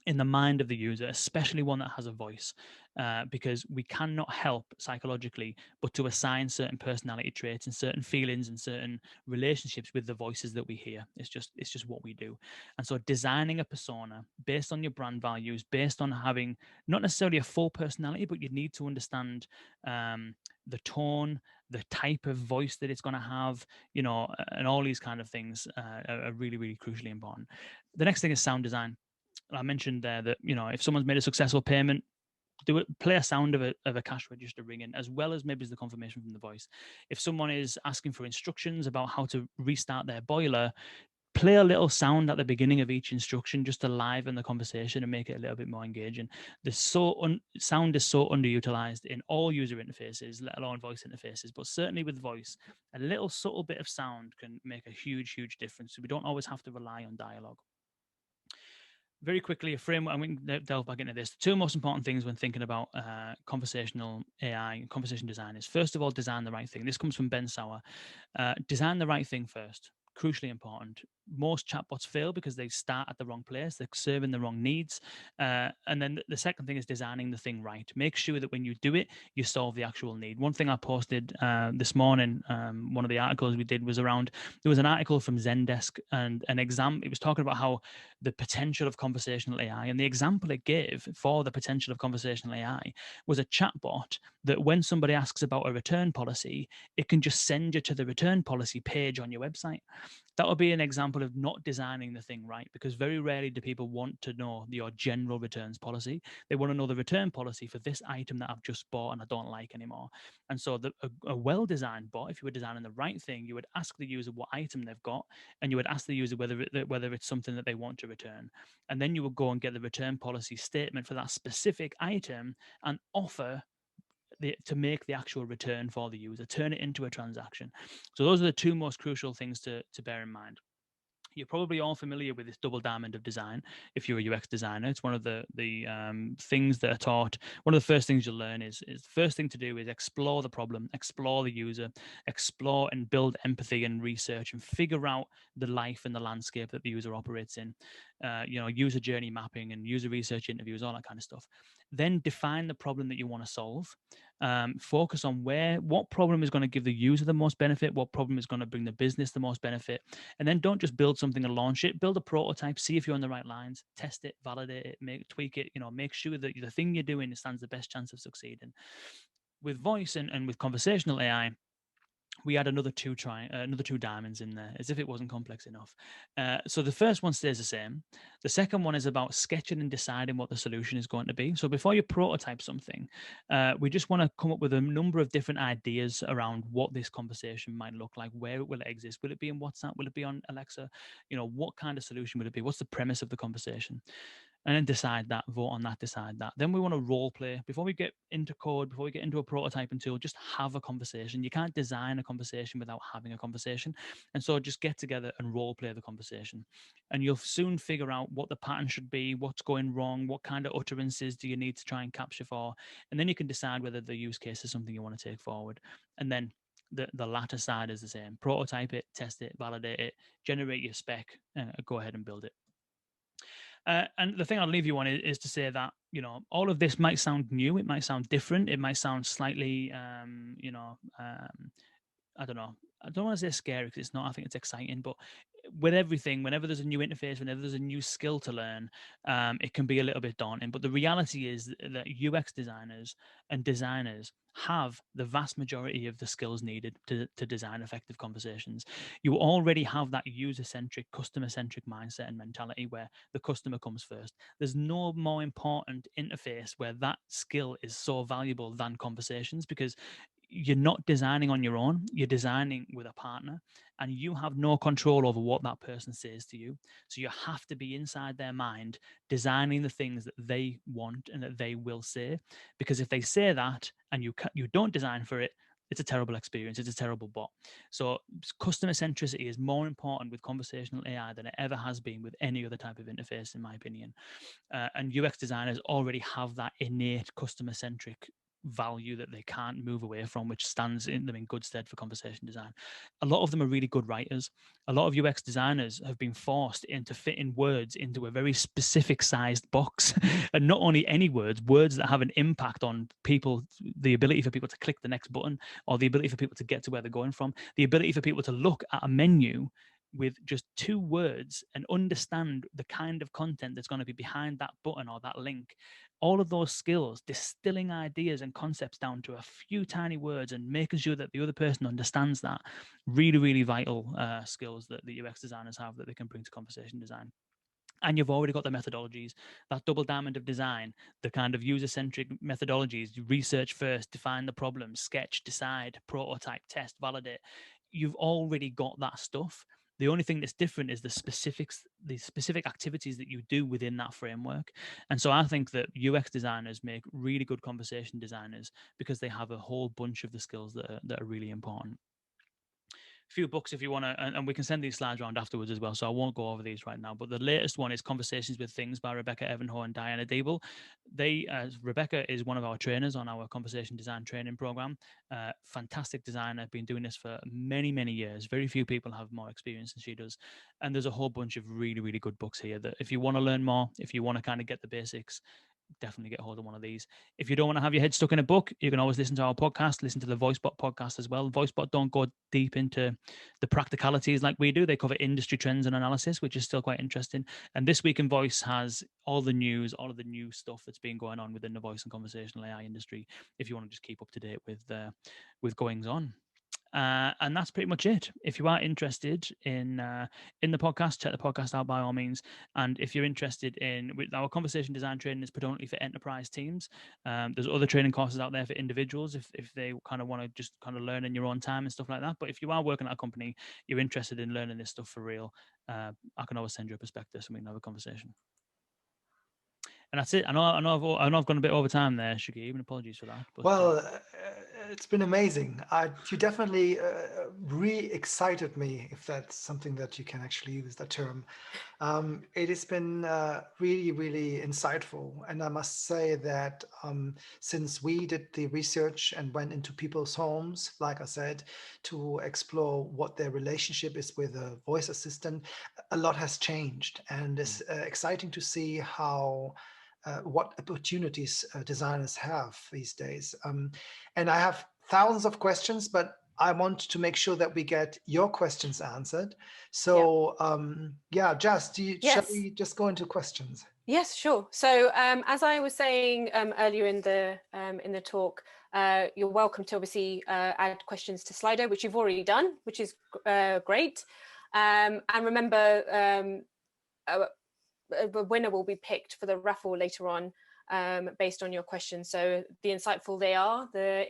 in the mind of the user, especially one that has a voice, because we cannot help psychologically but to assign certain personality traits and certain feelings and certain relationships with the voices that we hear. It's just what we do. And so designing a persona based on your brand values, based on having not necessarily a full personality, but you need to understand the tone, the type of voice that it's going to have, and all these kind of things are really, really crucially important. The next thing is sound design. I mentioned there that, if someone's made a successful payment, play a sound of a cash register ringing, as well as maybe the confirmation from the voice. If someone is asking for instructions about how to restart their boiler, play a little sound at the beginning of each instruction just to liven the conversation and make it a little bit more engaging. Sound is so underutilized in all user interfaces, let alone voice interfaces, but certainly with voice, a little subtle bit of sound can make a huge, huge difference. So we don't always have to rely on dialogue. Very quickly, a framework, and we can delve back into this. The two most important things when thinking about conversational AI and conversation design is, first of all, design the right thing. This comes from Ben Sauer. Design the right thing first. Crucially important. most chatbots fail because they start at the wrong place, they're serving the wrong needs. And then the second thing is designing the thing right. Make sure that when you do it, you solve the actual need. One thing I posted this morning, one of the articles we did was around, there was an article from Zendesk and an exam. It was talking about how the potential of conversational AI, and the example it gave for the potential of conversational AI was a chatbot that when somebody asks about a return policy, it can just send you to the return policy page on your website. That would be an example of not designing the thing right, because very rarely do people want to know your general returns policy. They want to know the return policy for this item that I've just bought and I don't like anymore. And so a well-designed bot, if you were designing the right thing, you would ask the user what item they've got, and you would ask the user whether it's something that they want to return. And then you would go and get the return policy statement for that specific item and offer to make the actual return for the user, turn it into a transaction. So those are the two most crucial things to bear in mind. You're probably all familiar with this double diamond of design. If you're a UX designer, it's one of the things that are taught. One of the first things you'll learn is the first thing to do is explore the problem, explore the user, explore and build empathy and research, and figure out the life and the landscape that the user operates in. User journey mapping and user research interviews, all that kind of stuff. Then define the problem that you want to solve. Focus on what problem is going to give the user the most benefit, what problem is going to bring the business the most benefit, and then don't just build something and launch it. Build a prototype, see if you're on the right lines, test it, validate it, tweak it. Make sure that the thing you're doing stands the best chance of succeeding. With voice and with conversational AI, we add another two diamonds in there, as if it wasn't complex enough. So the first one stays the same. The second one is about sketching and deciding what the solution is going to be. So before you prototype something, we just want to come up with a number of different ideas around what this conversation might look like. Where will it exist? Will it be in WhatsApp? Will it be on Alexa? What kind of solution will it be? What's the premise of the conversation? And then decide that, vote on that, decide that. Then we want to role play. Before we get into code, before we get into a prototyping tool, just have a conversation. You can't design a conversation without having a conversation. And so just get together and role play the conversation. And you'll soon figure out what the pattern should be, what's going wrong, what kind of utterances do you need to try and capture for. And then you can decide whether the use case is something you want to take forward. And then the latter side is the same. Prototype it, test it, validate it, generate your spec, go ahead and build it. And the thing I'll leave you on is to say that, all of this might sound new, it might sound different, it might sound slightly, I don't know. I don't want to say scary because it's not. I think it's exciting. But with everything, whenever there's a new interface, whenever there's a new skill to learn, it can be a little bit daunting. But the reality is that UX designers and designers have the vast majority of the skills needed to design effective conversations. You already have that user-centric, customer-centric mindset and mentality where the customer comes first. There's no more important interface where that skill is so valuable than conversations, because you're not designing on your own, you're designing with a partner, and you have no control over what that person says to you. So you have to be inside their mind, designing the things that they want and that they will say. Because if they say that and you don't design for it, it's a terrible experience. It's a terrible bot. So customer centricity is more important with conversational AI than it ever has been with any other type of interface, in my opinion. And UX designers already have that innate customer centric value that they can't move away from, which stands in them in good stead for conversation design. A lot of them are really good writers. A lot of UX designers have been forced into fitting words into a very specific sized box. And not only any words that have an impact on people, the ability for people to click the next button, or the ability for people to get to where they're going from, the ability for people to look at a menu with just 2 words and understand the kind of content that's going to be behind that button or that link. All of those skills, distilling ideas and concepts down to a few tiny words and making sure that the other person understands that, really, really vital skills that the UX designers have that they can bring to conversation design. And you've already got the methodologies, that double diamond of design, the kind of user-centric methodologies. You research first, define the problem, sketch, decide, prototype, test, validate. You've already got that stuff. The only thing that's different is the specific activities that you do within that framework. And so I think that UX designers make really good conversation designers because they have a whole bunch of the skills that are really important. few books if you want to, and we can send these slides around afterwards as well. So I won't go over these right now. But the latest one is Conversations with Things by Rebecca Evanhoe and Diana Deeble. Rebecca is one of our trainers on our conversation design training program. Fantastic designer, been doing this for many, many years. Very few people have more experience than she does. And there's a whole bunch of really, really good books here that if you want to learn more, if you want to kind of get the basics, definitely get hold of one of these. If you don't want to have your head stuck in a book, you can always listen to our podcast, listen to the Voicebot podcast as well. Voicebot don't go deep into the practicalities like we do. They cover industry trends and analysis, which is still quite interesting. And This Week in Voice has all the news, all of the new stuff that's been going on within the voice and conversational AI industry, if you want to just keep up to date with goings on. And that's pretty much it. If you are interested in the podcast, check the podcast out by all means. And if you're interested with our conversation design training is predominantly for enterprise teams. There's other training courses out there for individuals if they kind of want to just kind of learn in your own time and stuff like that. But if you are working at a company, you're interested in learning this stuff for real, I can always send you a prospectus and we can have a conversation. And that's it. I know I've gone a bit over time there, Shagib, and apologies for that. But, well, it's been amazing. You definitely re-excited me, if that's something that you can actually use, that term. It has been really, really insightful. And I must say that since we did the research and went into people's homes, like I said, to explore what their relationship is with a voice assistant, a lot has changed. And it's exciting to see how what opportunities designers have these days. And I have thousands of questions, but I want to make sure that we get your questions answered. So Jess, shall we just go into questions? Yes, sure. So as I was saying earlier in the talk, you're welcome to obviously add questions to Slido, which you've already done, which is great. And remember, a winner will be picked for the raffle later on based on your questions. So the insightful they are, the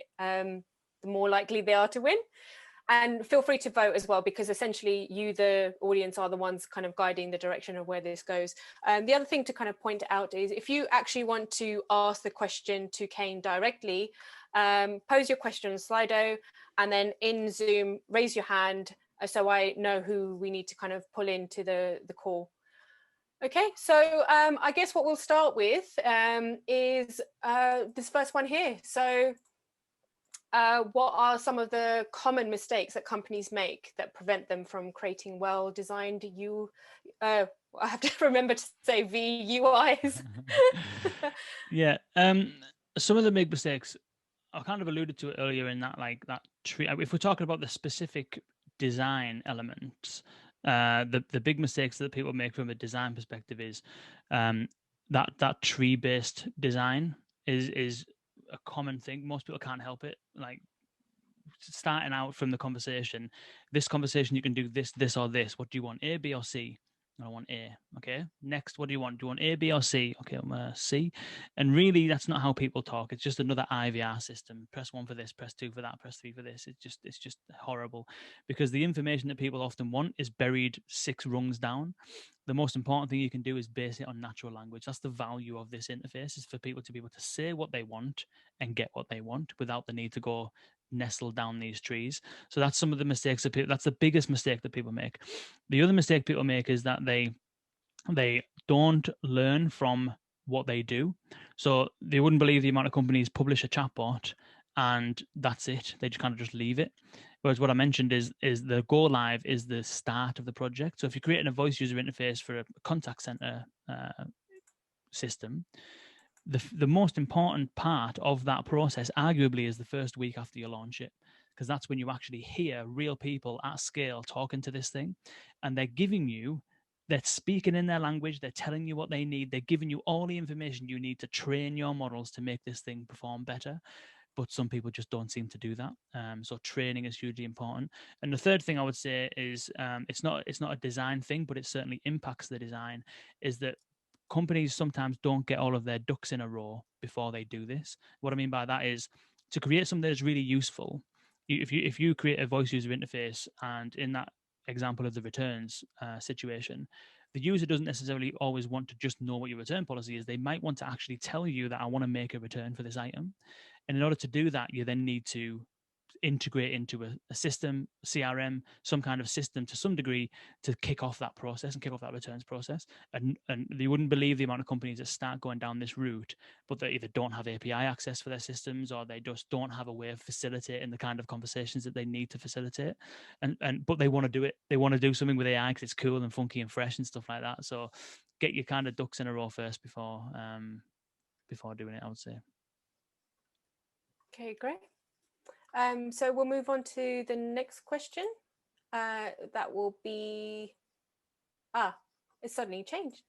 more likely they are to win. And feel free to vote as well, because essentially you, the audience, are the ones kind of guiding the direction of where this goes. The other thing to kind of point out is if you actually want to ask the question to Kane directly, pose your question on Slido, and then in Zoom, raise your hand so I know who we need to kind of pull into the call. Okay, so I guess what we'll start with is this first one here. So what are some of the common mistakes that companies make that prevent them from creating well-designed I have to remember to say VUIs. Yeah, some of the big mistakes, I kind of alluded to it earlier in that, like that tree. If we're talking about the specific design elements, the big mistakes that people make from a design perspective is that tree-based design is a common thing. Most people can't help it. Like starting out from the conversation, this conversation you can do this or this. What do you want, A, B, or C? I want A. Okay. Next, what do you want? Do you want A, B, or C? Okay, I'm C. And really, that's not how people talk. It's just another IVR system. Press 1 for this, press 2 for that, press 3 for this. It's just horrible, because the information that people often want is buried 6 rungs down. The most important thing you can do is base it on natural language. That's the value of this interface, is for people to be able to say what they want and get what they want without the need to go nestle down these trees. So that's some of the mistakes that people, that's the biggest mistake that people make. The other mistake people make is that they don't learn from what they do. So they wouldn't believe the amount of companies publish a chatbot and that's it. They just kind of just leave it. Whereas what I mentioned is the go live is the start of the project. So if you're creating a voice user interface for a contact center system, the most important part of that process arguably is the first week after you launch it, because that's when you actually hear real people at scale talking to this thing, and they're speaking in their language, they're telling you what they need, they're giving you all the information you need to train your models to make this thing perform better. But some people just don't seem to do that. So training is hugely important. And the third thing I would say is it's not a design thing, but it certainly impacts the design, is that companies sometimes don't get all of their ducks in a row before they do this. What I mean by that is, to create something that's really useful, if you create a voice user interface, and in that example of the returns situation, the user doesn't necessarily always want to just know what your return policy is. They might want to actually tell you that I want to make a return for this item. And in order to do that, you then need to integrate into a system, CRM, some kind of system to some degree to kick off that process and kick off that returns process. And you wouldn't believe the amount of companies that start going down this route, but they either don't have API access for their systems, or they just don't have a way of facilitating the kind of conversations that they need to facilitate. But they want to do it. They want to do something with AI because it's cool and funky and fresh and stuff like that. So get your kind of ducks in a row first before doing it, I would say. Okay, great. So we'll move on to the next question. That will be, it suddenly changed.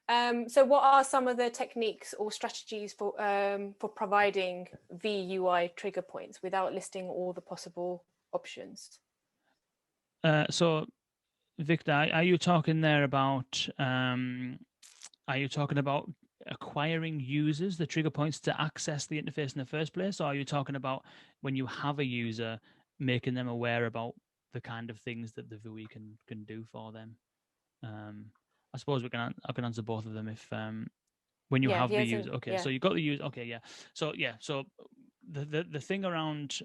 So what are some of the techniques or strategies for providing VUI trigger points without listing all the possible options? So Victor, are you talking there about, acquiring users, the trigger points to access the interface in the first place? Or are you talking about when you have a user, making them aware about the kind of things that the VUI can do for them? I suppose I can answer both of them. If when you have the user, okay, so you got the user, okay, so the thing around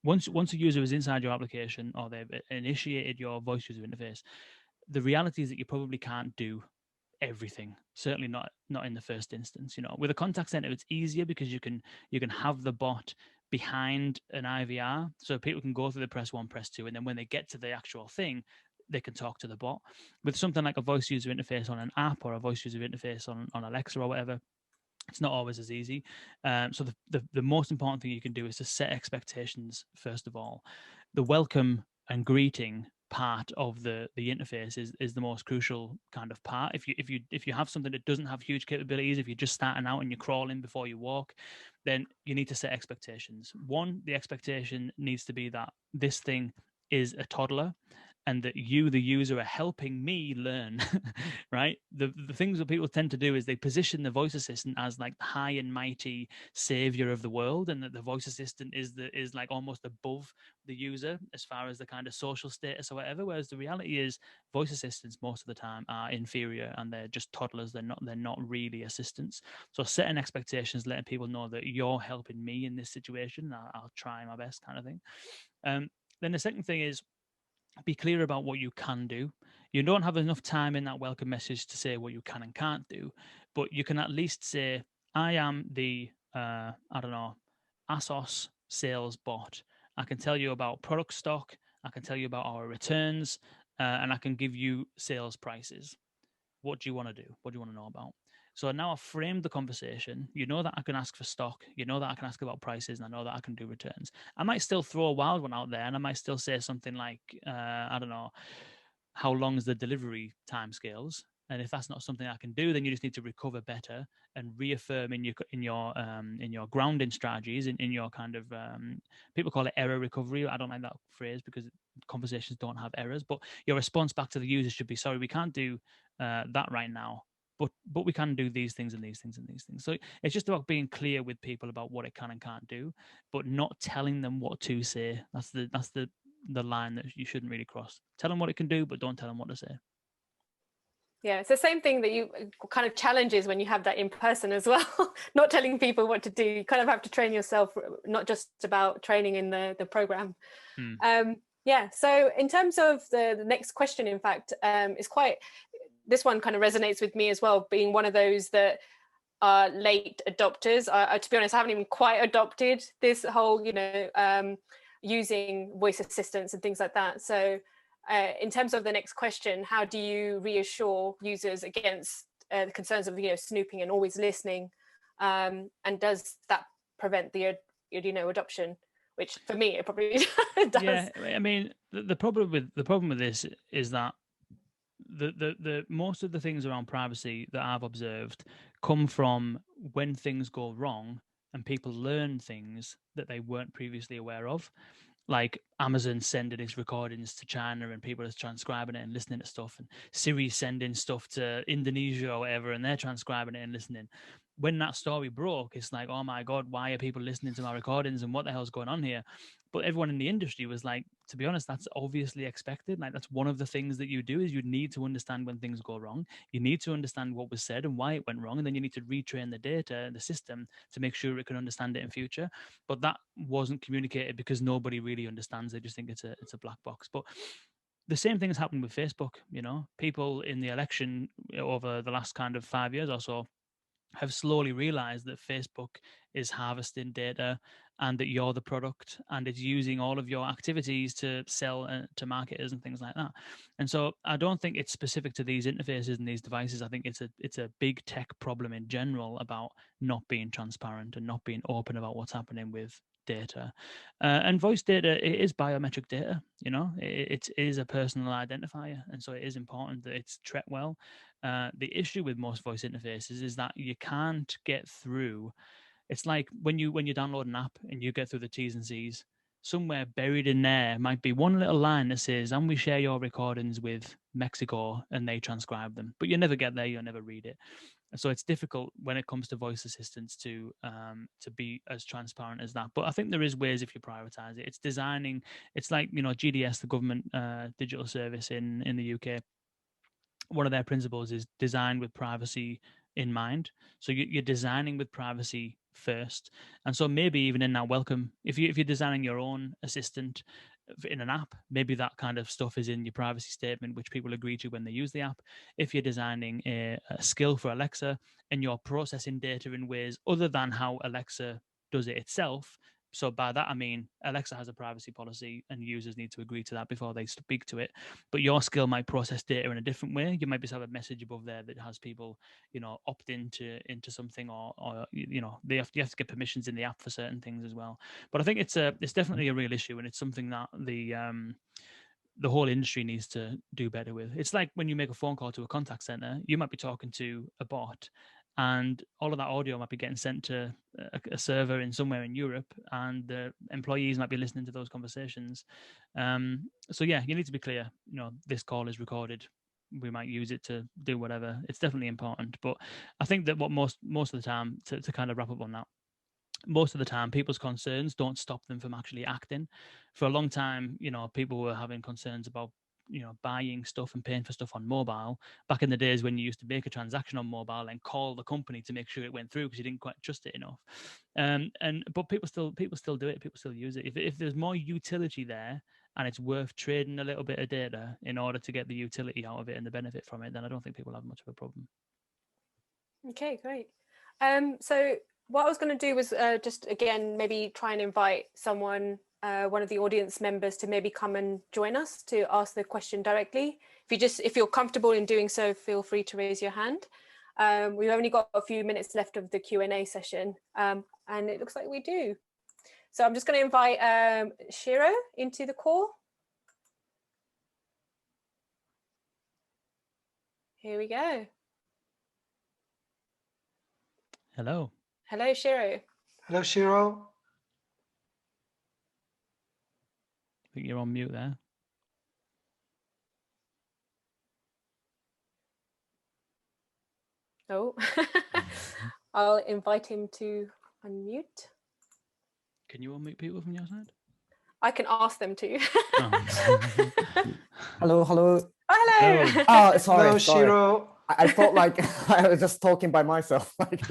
once a user is inside your application or they've initiated your voice user interface, the reality is that you probably can't do everything, certainly not in the first instance. With a contact center, it's easier because you can have the bot behind an IVR, so people can go through the press 1, press 2, and then when they get to the actual thing, they can talk to the bot. With something like a voice user interface on an app or a voice user interface on Alexa or whatever, it's not always as easy. So the most important thing you can do is to set expectations first of all. The welcome and greeting part of the interface is the most crucial kind of part. If you have something that doesn't have huge capabilities, if you're just starting out and you're crawling before you walk, then you need to set expectations. One, the expectation needs to be that this thing is a toddler and that you, the user, are helping me learn, right? The things that people tend to do is they position the voice assistant as like the high and mighty savior of the world, and that the voice assistant is like almost above the user as far as the kind of social status or whatever. Whereas the reality is voice assistants most of the time are inferior and they're just toddlers. They're not really assistants. So setting expectations, letting people know that you're helping me in this situation, I'll try my best kind of thing. Then the second thing is, be clear about what you can do. You don't have enough time in that welcome message to say what you can and can't do, but you can at least say, I am the, ASOS sales bot. I can tell you about product stock. I can tell you about our returns, and I can give you sales prices. What do you want to do? What do you want to know about? So now I've framed the conversation. You know that I can ask for stock. You know that I can ask about prices, and I know that I can do returns. I might still throw a wild one out there, and I might still say something like, how long is the delivery timescales? And if that's not something I can do, then you just need to recover better and reaffirm in your grounding strategies, in your kind of people call it error recovery. I don't like that phrase because conversations don't have errors. But your response back to the user should be, sorry, we can't do that right now. But we can do these things and these things and these things. So it's just about being clear with people about what it can and can't do, but not telling them what to say. That's the line that you shouldn't really cross. Tell them what it can do, but don't tell them what to say. Yeah, it's the same thing that you kind of challenges when you have that in person as well. Not telling people what to do. You kind of have to train yourself, not just about training in the program. Yeah, so in terms of the next question, in fact, is quite, this one kind of resonates with me as well, being one of those that are late adopters. To be honest, I haven't even quite adopted this whole, using voice assistants and things like that. So in terms of the next question, how do you reassure users against the concerns of snooping and always listening, and does that prevent the adoption? Which for me it probably does. Yeah, I mean the problem with this is that the most of the things around privacy that I've observed come from when things go wrong and people learn things that they weren't previously aware of. Like Amazon sending its recordings to China and people are transcribing it and listening to stuff, and Siri sending stuff to Indonesia or whatever and they're transcribing it and listening. When that story broke, it's like, oh my God, why are people listening to my recordings and what the hell's going on here? But everyone in the industry was like, to be honest, that's obviously expected. Like, that's one of the things that you do, is you need to understand when things go wrong. You need to understand what was said and why it went wrong. And then you need to retrain the data, the system, to make sure it can understand it in future. But that wasn't communicated because nobody really understands. They just think it's a black box. But the same thing has happened with Facebook. You know, people in the election over the last kind of 5 years or so have slowly realized that Facebook is harvesting data and that you're the product, and it's using all of your activities to sell to marketers and things like that. And so I don't think it's specific to these interfaces and these devices. I think it's a big tech problem in general about not being transparent and not being open about what's happening with data. And voice data, it is biometric data. You know, it is a personal identifier, and so it is important that it's treated well. The issue with most voice interfaces is that you can't get through. It's like when you download an app and you get through the T's and C's, somewhere buried in there might be one little line that says, and we share your recordings with Mexico, and they transcribe them. But you never get there, you'll never read it. So it's difficult when it comes to voice assistants to be as transparent as that. But I think there is ways if you prioritize it. It's designing. It's like, you know, GDS, the government digital service in the UK. One of their principles is design with privacy in mind. So you're designing with privacy first. And so maybe even in that welcome, if you're designing your own assistant in an app, maybe that kind of stuff is in your privacy statement, which people agree to when they use the app. If you're designing a skill for Alexa and you're processing data in ways other than how Alexa does it itself. So by that, I mean, Alexa has a privacy policy and users need to agree to that before they speak to it. But your skill might process data in a different way. You might just have a message above there that has people, you know, opt into something, or you know, you have to get permissions in the app for certain things as well. But I think it's definitely a real issue, and it's something that the whole industry needs to do better with. It's like when you make a phone call to a contact center, you might be talking to a bot, and all of that audio might be getting sent to a server in somewhere in Europe, and the employees might be listening to those conversations. So yeah, you need to be clear. You know, this call is recorded. We might use it to do whatever. It's definitely important. But I think that what most of the time, to kind of wrap up on that, most of the time people's concerns don't stop them from actually acting. For a long time, you know, people were having concerns about, you know, buying stuff and paying for stuff on mobile back in the days when you used to make a transaction on mobile and call the company to make sure it went through because you didn't quite trust it enough. But people still do it. People still use it. If there's more utility there and it's worth trading a little bit of data in order to get the utility out of it and the benefit from it, then I don't think people have much of a problem. Okay, great. So what I was going to do was just again maybe try and invite someone, one of the audience members, to maybe come and join us to ask the question directly. If you're comfortable in doing so, feel free to raise your hand. We've only got a few minutes left of the Q&A session, and it looks like we do. So I'm just going to invite Shiro into the call. Here we go. Hello. Hello, Shiro. Hello, Shiro. I think you're on mute there. Oh, I'll invite him to unmute. Can you unmute people from your side? I can ask them to. Hello. Oh, hello. Oh, sorry. Hello, Shiro. I thought like I was just talking by myself. Like,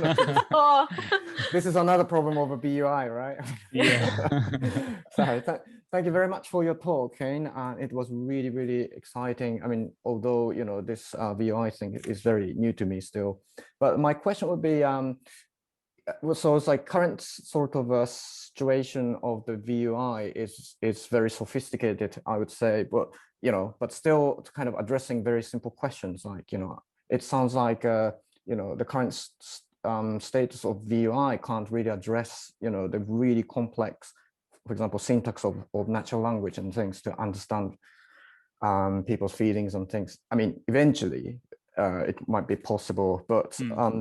Oh. This is another problem of a BUI, right? Yeah. Sorry. Thank you very much for your talk, Kane. It was really, really exciting. I mean, although, you know, this VUI thing is very new to me still. But my question would be, so it's like current sort of a situation of the VUI is very sophisticated, I would say, but, you know, but still kind of addressing very simple questions. Like, you know, it sounds like, you know, the current status of VUI can't really address, you know, the really complex, for example, syntax of natural language and things to understand people's feelings and things. I mean, eventually it might be possible, but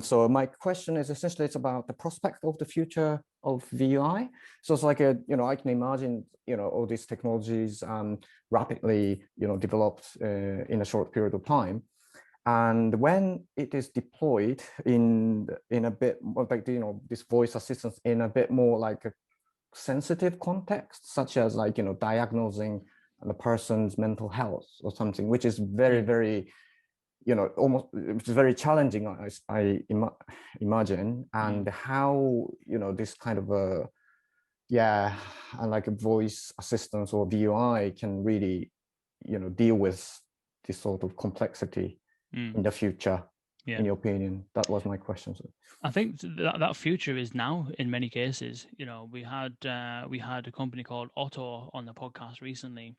so my question is essentially it's about the prospect of the future of VUI. So it's like you know, I can imagine, you know, all these technologies rapidly, you know, developed in a short period of time. And when it is deployed in a bit like, you know, this voice assistance in a bit more like a sensitive contexts, such as like, you know, diagnosing the person's mental health or something, which is very, very, you know, almost, it's very challenging, I imagine. And how, you know, this kind of a, like a voice assistance or VUI can really, you know, deal with this sort of complexity in the future, in your opinion? That was my question. I think that future is now in many cases. You know, we had a company called Otto on the podcast recently.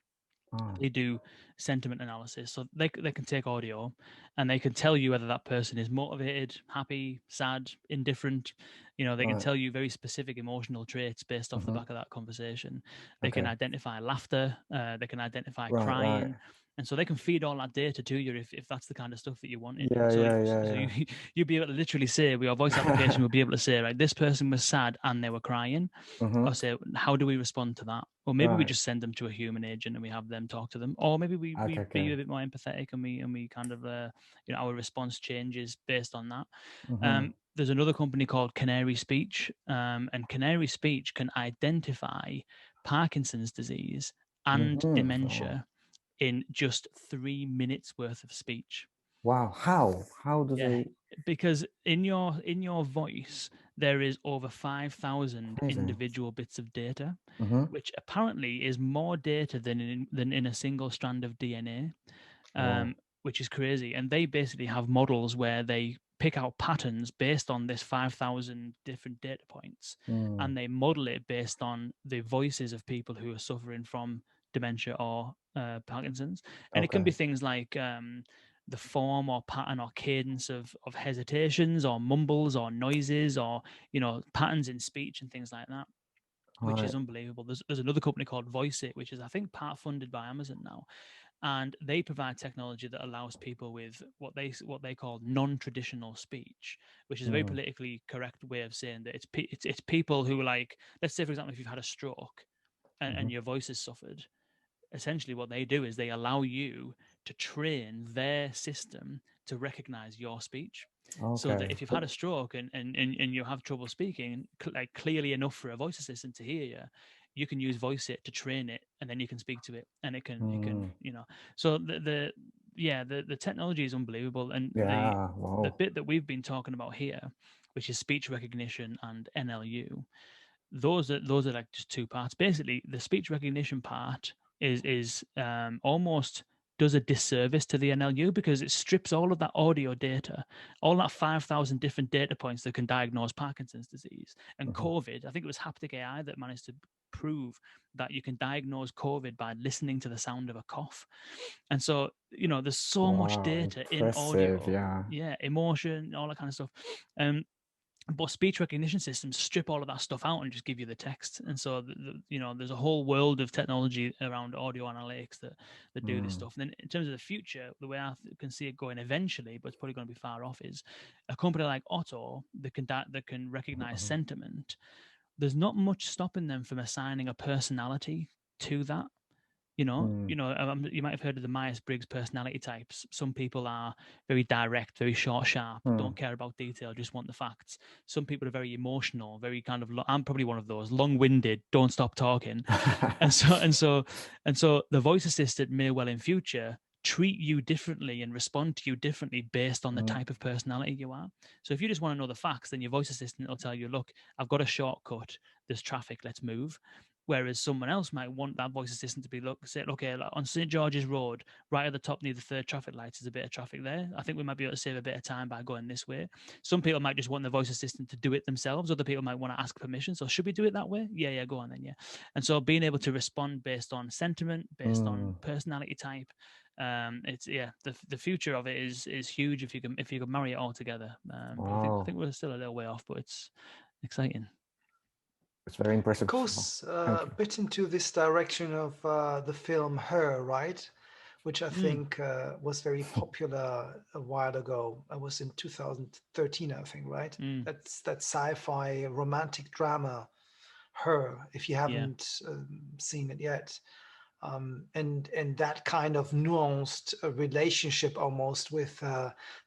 They do sentiment analysis, so they can take audio and they can tell you whether that person is motivated, happy, sad, indifferent. You know, they can tell you very specific emotional traits based off the back of that conversation. They can identify laughter, they can identify crying. And so they can feed all that data to you if that's the kind of stuff that you wanted. So you'd be able to literally say, with your voice application, we'll be able to say, right, this person was sad and they were crying. Or say, how do we respond to that? Or maybe we just send them to a human agent and we have them talk to them. Or maybe we be a bit more empathetic and we kind of, you know, our response changes based on that. There's another company called Canary Speech, and Canary Speech can identify Parkinson's disease and dementia in just 3 minutes worth of speech. Wow. How do they? Because in your voice there is over 5,000 individual bits of data, which apparently is more data than in a single strand of DNA, which is crazy. And they basically have models where they pick out patterns based on this 5,000 different data points, and they model it based on the voices of people who are suffering from dementia or Parkinson's. And it can be things like the form or pattern or cadence of hesitations or mumbles or noises or, you know, patterns in speech and things like that, which is unbelievable. There's another company called VoiceIt, which is, I think, part funded by Amazon now. And they provide technology that allows people with what they call non-traditional speech, which is a very politically correct way of saying that it's people who, like, let's say, for example, if you've had a stroke and your voice has suffered, essentially what they do is they allow you to train their system to recognize your speech. So that if you've had a stroke and you have trouble speaking like clearly enough for a voice assistant to hear you, you can use VoiceIt to train it, and then you can speak to it, and it can, you know. So the technology is unbelievable, and the bit that we've been talking about here, which is speech recognition and NLU, those are like just two parts. Basically, the speech recognition part is almost does a disservice to the NLU because it strips all of that audio data, all that 5,000 different data points that can diagnose Parkinson's disease and COVID. I think it was Haptic AI that managed to prove that you can diagnose COVID by listening to the sound of a cough. And so, you know, there's so much data in audio, emotion, all that kind of stuff. But speech recognition systems strip all of that stuff out and just give you the text. And so, you know, there's a whole world of technology around audio analytics that do this stuff. And then in terms of the future, the way I can see it going eventually, but it's probably going to be far off, is a company like Otto that can recognize sentiment. There's not much stopping them from assigning a personality to that. You know, you might have heard of the Myers-Briggs personality types. Some people are very direct, very short, sharp, don't care about detail, just want the facts. Some people are very emotional, very kind of. I'm probably one of those, long-winded, don't stop talking. and so the voice assistant may well in future treat you differently and respond to you differently based on the type of personality you are. So if you just want to know the facts, then your voice assistant will tell you, look, I've got a shortcut, there's traffic, let's move. Whereas someone else might want that voice assistant to be say, okay, on St. George's Road, right at the top near the third traffic lights, there's a bit of traffic there. I think we might be able to save a bit of time by going this way. Some people might just want the voice assistant to do it themselves. Other people might want to ask permission. So should we do it that way? Yeah, go on then, yeah. And so being able to respond based on sentiment, based on personality type, it's the future of it is huge if you can marry it all together. I think we're still a little way off, but it's exciting. It's very impressive. Of course, a bit into this direction of the film Her, right? Which I think was very popular a while ago. It was in 2013, I think, right? That's that sci-fi romantic drama, Her, if you haven't seen it yet. And that kind of nuanced relationship almost with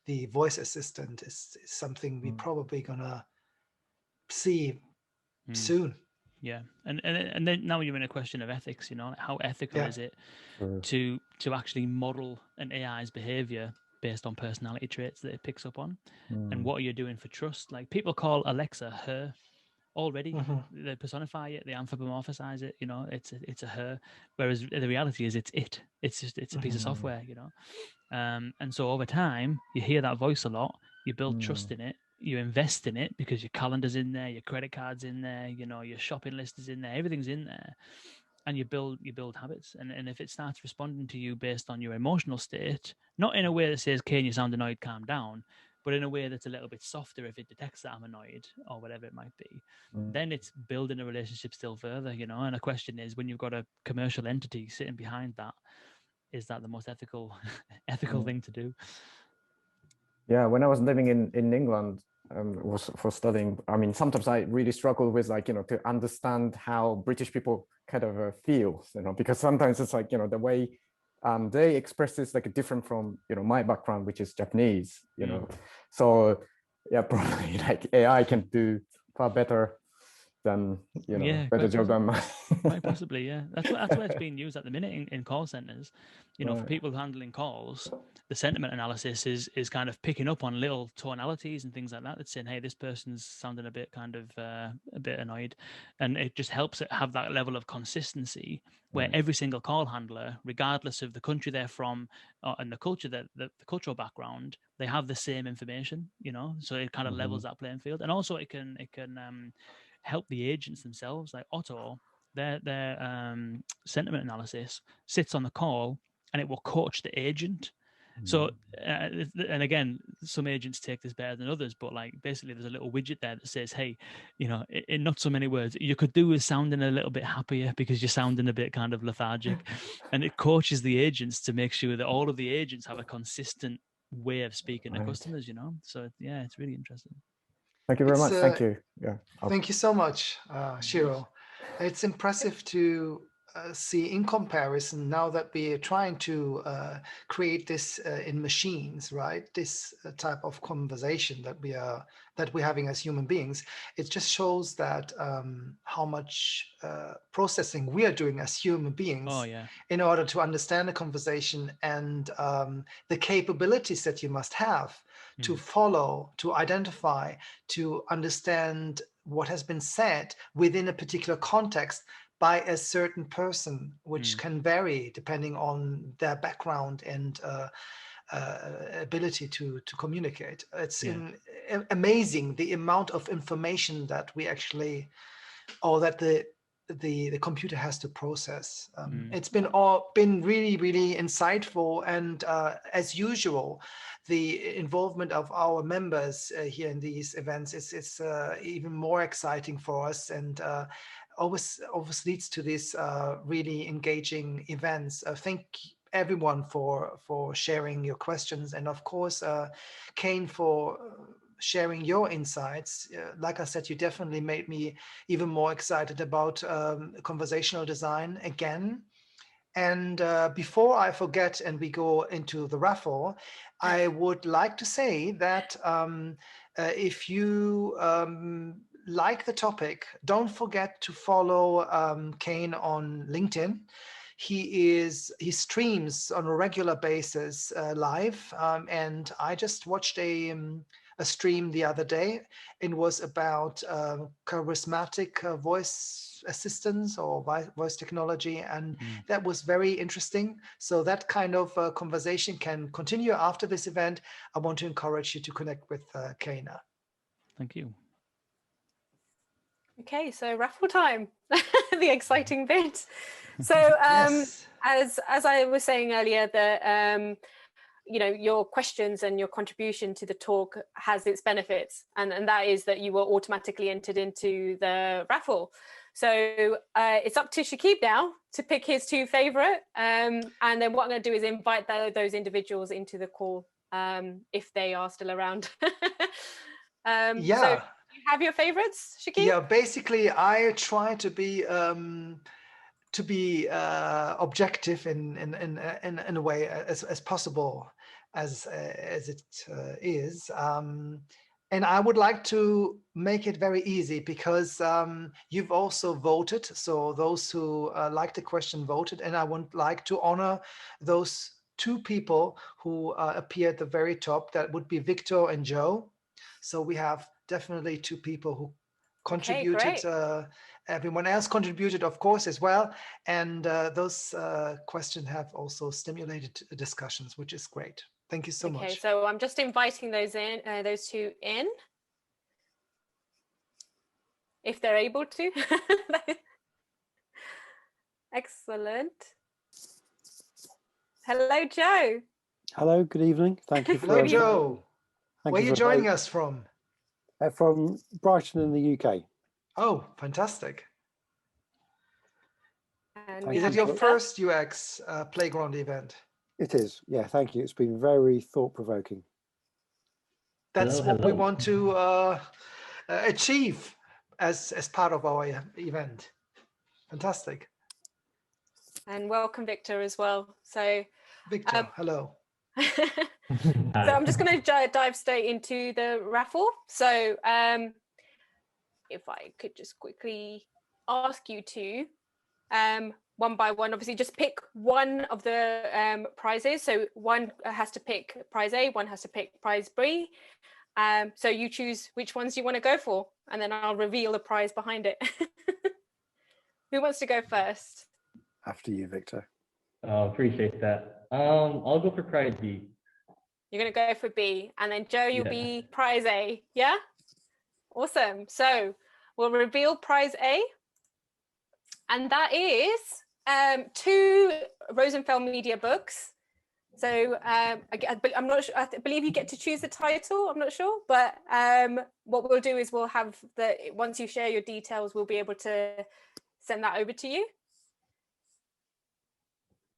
the voice assistant is something we're probably gonna see soon. Yeah, and then now you're in a question of ethics. You know, like how ethical is it to actually model an AI's behavior based on personality traits that it picks up on, and what are you doing for trust? Like people call Alexa her already. They personify it, they anthropomorphize it. You know, it's a her, whereas the reality is it's a piece of software. You know, and so over time you hear that voice a lot, you build trust in it, you invest in it because your calendar's in there, your credit card's in there, you know, your shopping list is in there, everything's in there, and you build habits. And if it starts responding to you based on your emotional state, not in a way that says, Kane, you sound annoyed, calm down, but in a way that's a little bit softer, if it detects that I'm annoyed or whatever it might be, then it's building a relationship still further, you know. And the question is, when you've got a commercial entity sitting behind that, is that the most ethical thing to do? Yeah, when I was living in England, was for studying. I mean, sometimes I really struggle with, like, you know, to understand how British people kind of feel, you know, because sometimes it's like, you know, the way they express this like different from, you know, my background, which is Japanese, you know. So yeah, probably like AI can do far better than, you know, better job than mine. Quite possibly, yeah. That's why it's being used at the minute in call centers. You know, for people handling calls, the sentiment analysis is kind of picking up on little tonalities and things like that. That's saying, hey, this person's sounding a bit kind of a bit annoyed, and it just helps it have that level of consistency where every single call handler, regardless of the country they're from and the culture the cultural background, they have the same information. You know, so it kind of levels that playing field, and also it can help the agents themselves. Like Otto, their sentiment analysis sits on the call and it will coach the agent. So, and again, some agents take this better than others, but like basically there's a little widget there that says, hey, you know, in not so many words, you could do with sounding a little bit happier because you're sounding a bit kind of lethargic. And it coaches the agents to make sure that all of the agents have a consistent way of speaking to customers, you know? So yeah, it's really interesting. Thank you very much. Thank you. Yeah. Thank you so much, Shiro. It's impressive to see in comparison now that we are trying to create this in machines, right? This type of conversation that we're having as human beings. It just shows that how much processing we are doing as human beings in order to understand the conversation and the capabilities that you must have to follow, to identify, to understand what has been said within a particular context by a certain person, which can vary depending on their background and ability to communicate. It's amazing the amount of information that we actually, or that the computer has to process. It's been really, really insightful, and as usual, the involvement of our members here in these events is even more exciting for us, and always leads to these really engaging events. Thank everyone for sharing your questions, and of course, Kane, for sharing your insights. Like I said, you definitely made me even more excited about conversational design again. And before I forget and we go into the raffle, I would like to say that if you like the topic, don't forget to follow Kane on LinkedIn. He streams on a regular basis live, and I just watched a stream the other day. It was about charismatic voice assistants or voice technology, and that was very interesting. So that kind of conversation can continue after this event. I want to encourage you to connect with Kane. Thank you. Okay, so raffle time, the exciting bit. So yes. as I was saying earlier, that you know, your questions and your contribution to the talk has its benefits, and that is that you were automatically entered into the raffle. So it's up to Shakib now to pick his two favorite, and then what I'm going to do is invite those individuals into the call if they are still around. Yeah. So you have your favorites, Shakib? Yeah, basically I try to be objective in a way as possible as it is, And I would like to make it very easy because you've also voted. So those who liked the question voted, and I would like to honor those two people who appear at the very top. That would be Victor and Joe. So we have definitely two people who contributed. Okay, Everyone else contributed, of course, as well. And those questions have also stimulated discussions, which is great. Thank you so much. Okay, so I'm just inviting those two in, if they're able to. Excellent. Hello, Joe. Hello, good evening. Thank you for Hello, Joe. Where are you joining us from? From Brighton in the UK. Oh, fantastic. And is it your first UX Playground event? It is, yeah, thank you. It's been very thought-provoking. That's what we want to achieve as part of our event. Fantastic. And welcome, Victor, as well. So, Victor, hello. So I'm just going to dive straight into the raffle. So if I could just quickly ask you to, one by one, obviously just pick one of the prizes. So one has to pick prize A, one has to pick prize B. So you choose which ones you want to go for, and then I'll reveal the prize behind it. Who wants to go first? After you, Victor. Oh, appreciate that. I'll go for prize B. You're going to go for B, and then Joe, you'll be prize A. Yeah? Awesome. So we'll reveal prize A, and that is 2 Rosenfeld Media books. So I'm not sure, I believe you get to choose the title. I'm not sure, but what we'll do is we'll have once you share your details, we'll be able to send that over to you.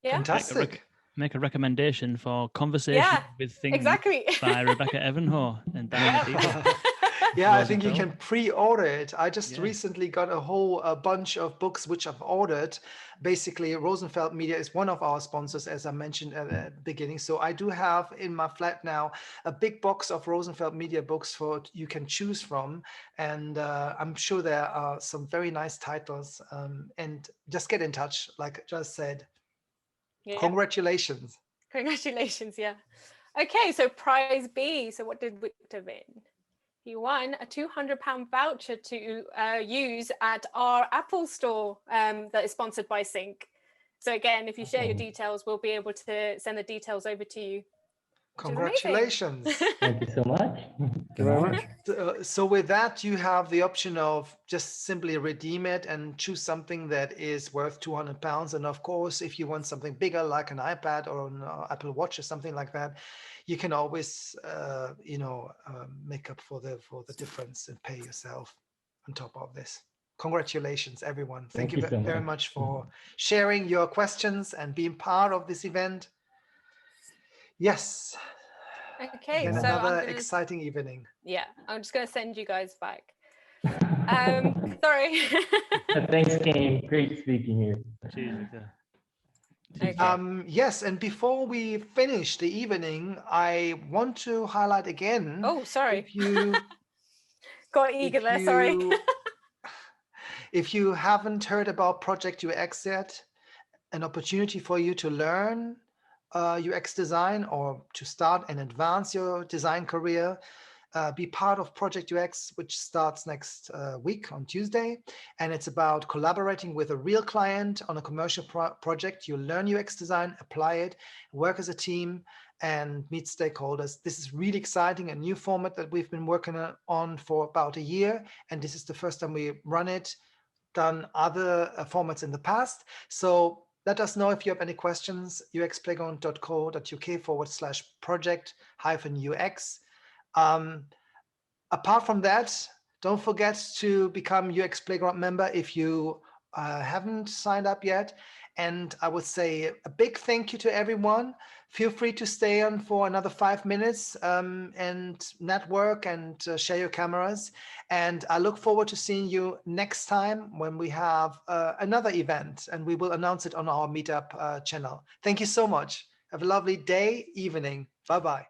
Yeah. Fantastic. Make a recommendation for Conversation with Things by Rebecca Evanhoe and Yeah, I think you can pre-order it. I just recently got a whole bunch of books which I've ordered. Basically, Rosenfeld Media is one of our sponsors, as I mentioned at the beginning. So I do have in my flat now a big box of Rosenfeld Media books you can choose from. And I'm sure there are some very nice titles. And just get in touch, like I just said. Yeah. Congratulations. Congratulations, yeah. Okay, so prize B. So what did Victor win? He won a £200 voucher to use at our Apple store that is sponsored by Sync. So again, if you share your details, we'll be able to send the details over to you. Congratulations. Thank you so much. Thank you very much. So with that, you have the option of just simply redeem it and choose something that is worth £200. And of course, if you want something bigger, like an iPad or an Apple Watch or something like that, you can always, make up for the difference and pay yourself on top of this. Congratulations, everyone. Thank you very much for sharing your questions and being part of this event. Yes. Okay, so another exciting evening. Yeah, I'm just going to send you guys back. Sorry. Thanks, Kane. Great speaking here. Cheers, Victor. Okay. Yes, and before we finish the evening, I want to highlight again. Oh, sorry. If you got eager there. Sorry. If you haven't heard about Project UX yet, an opportunity for you to learn UX design or to start and advance your design career, be part of Project UX, which starts next week on Tuesday. And it's about collaborating with a real client on a commercial project. You learn UX design, apply it, work as a team, and meet stakeholders. This is really exciting, a new format that we've been working on for about a year. And this is the first time we run it, done other formats in the past. So let us know if you have any questions, uxplayground.co.uk/project-UX. Apart from that, don't forget to become UX Playground member if you haven't signed up yet. And I would say a big thank you to everyone. Feel free to stay on for another 5 minutes and network and share your cameras. And I look forward to seeing you next time when we have another event, and we will announce it on our Meetup channel. Thank you so much. Have a lovely day, evening. Bye-bye.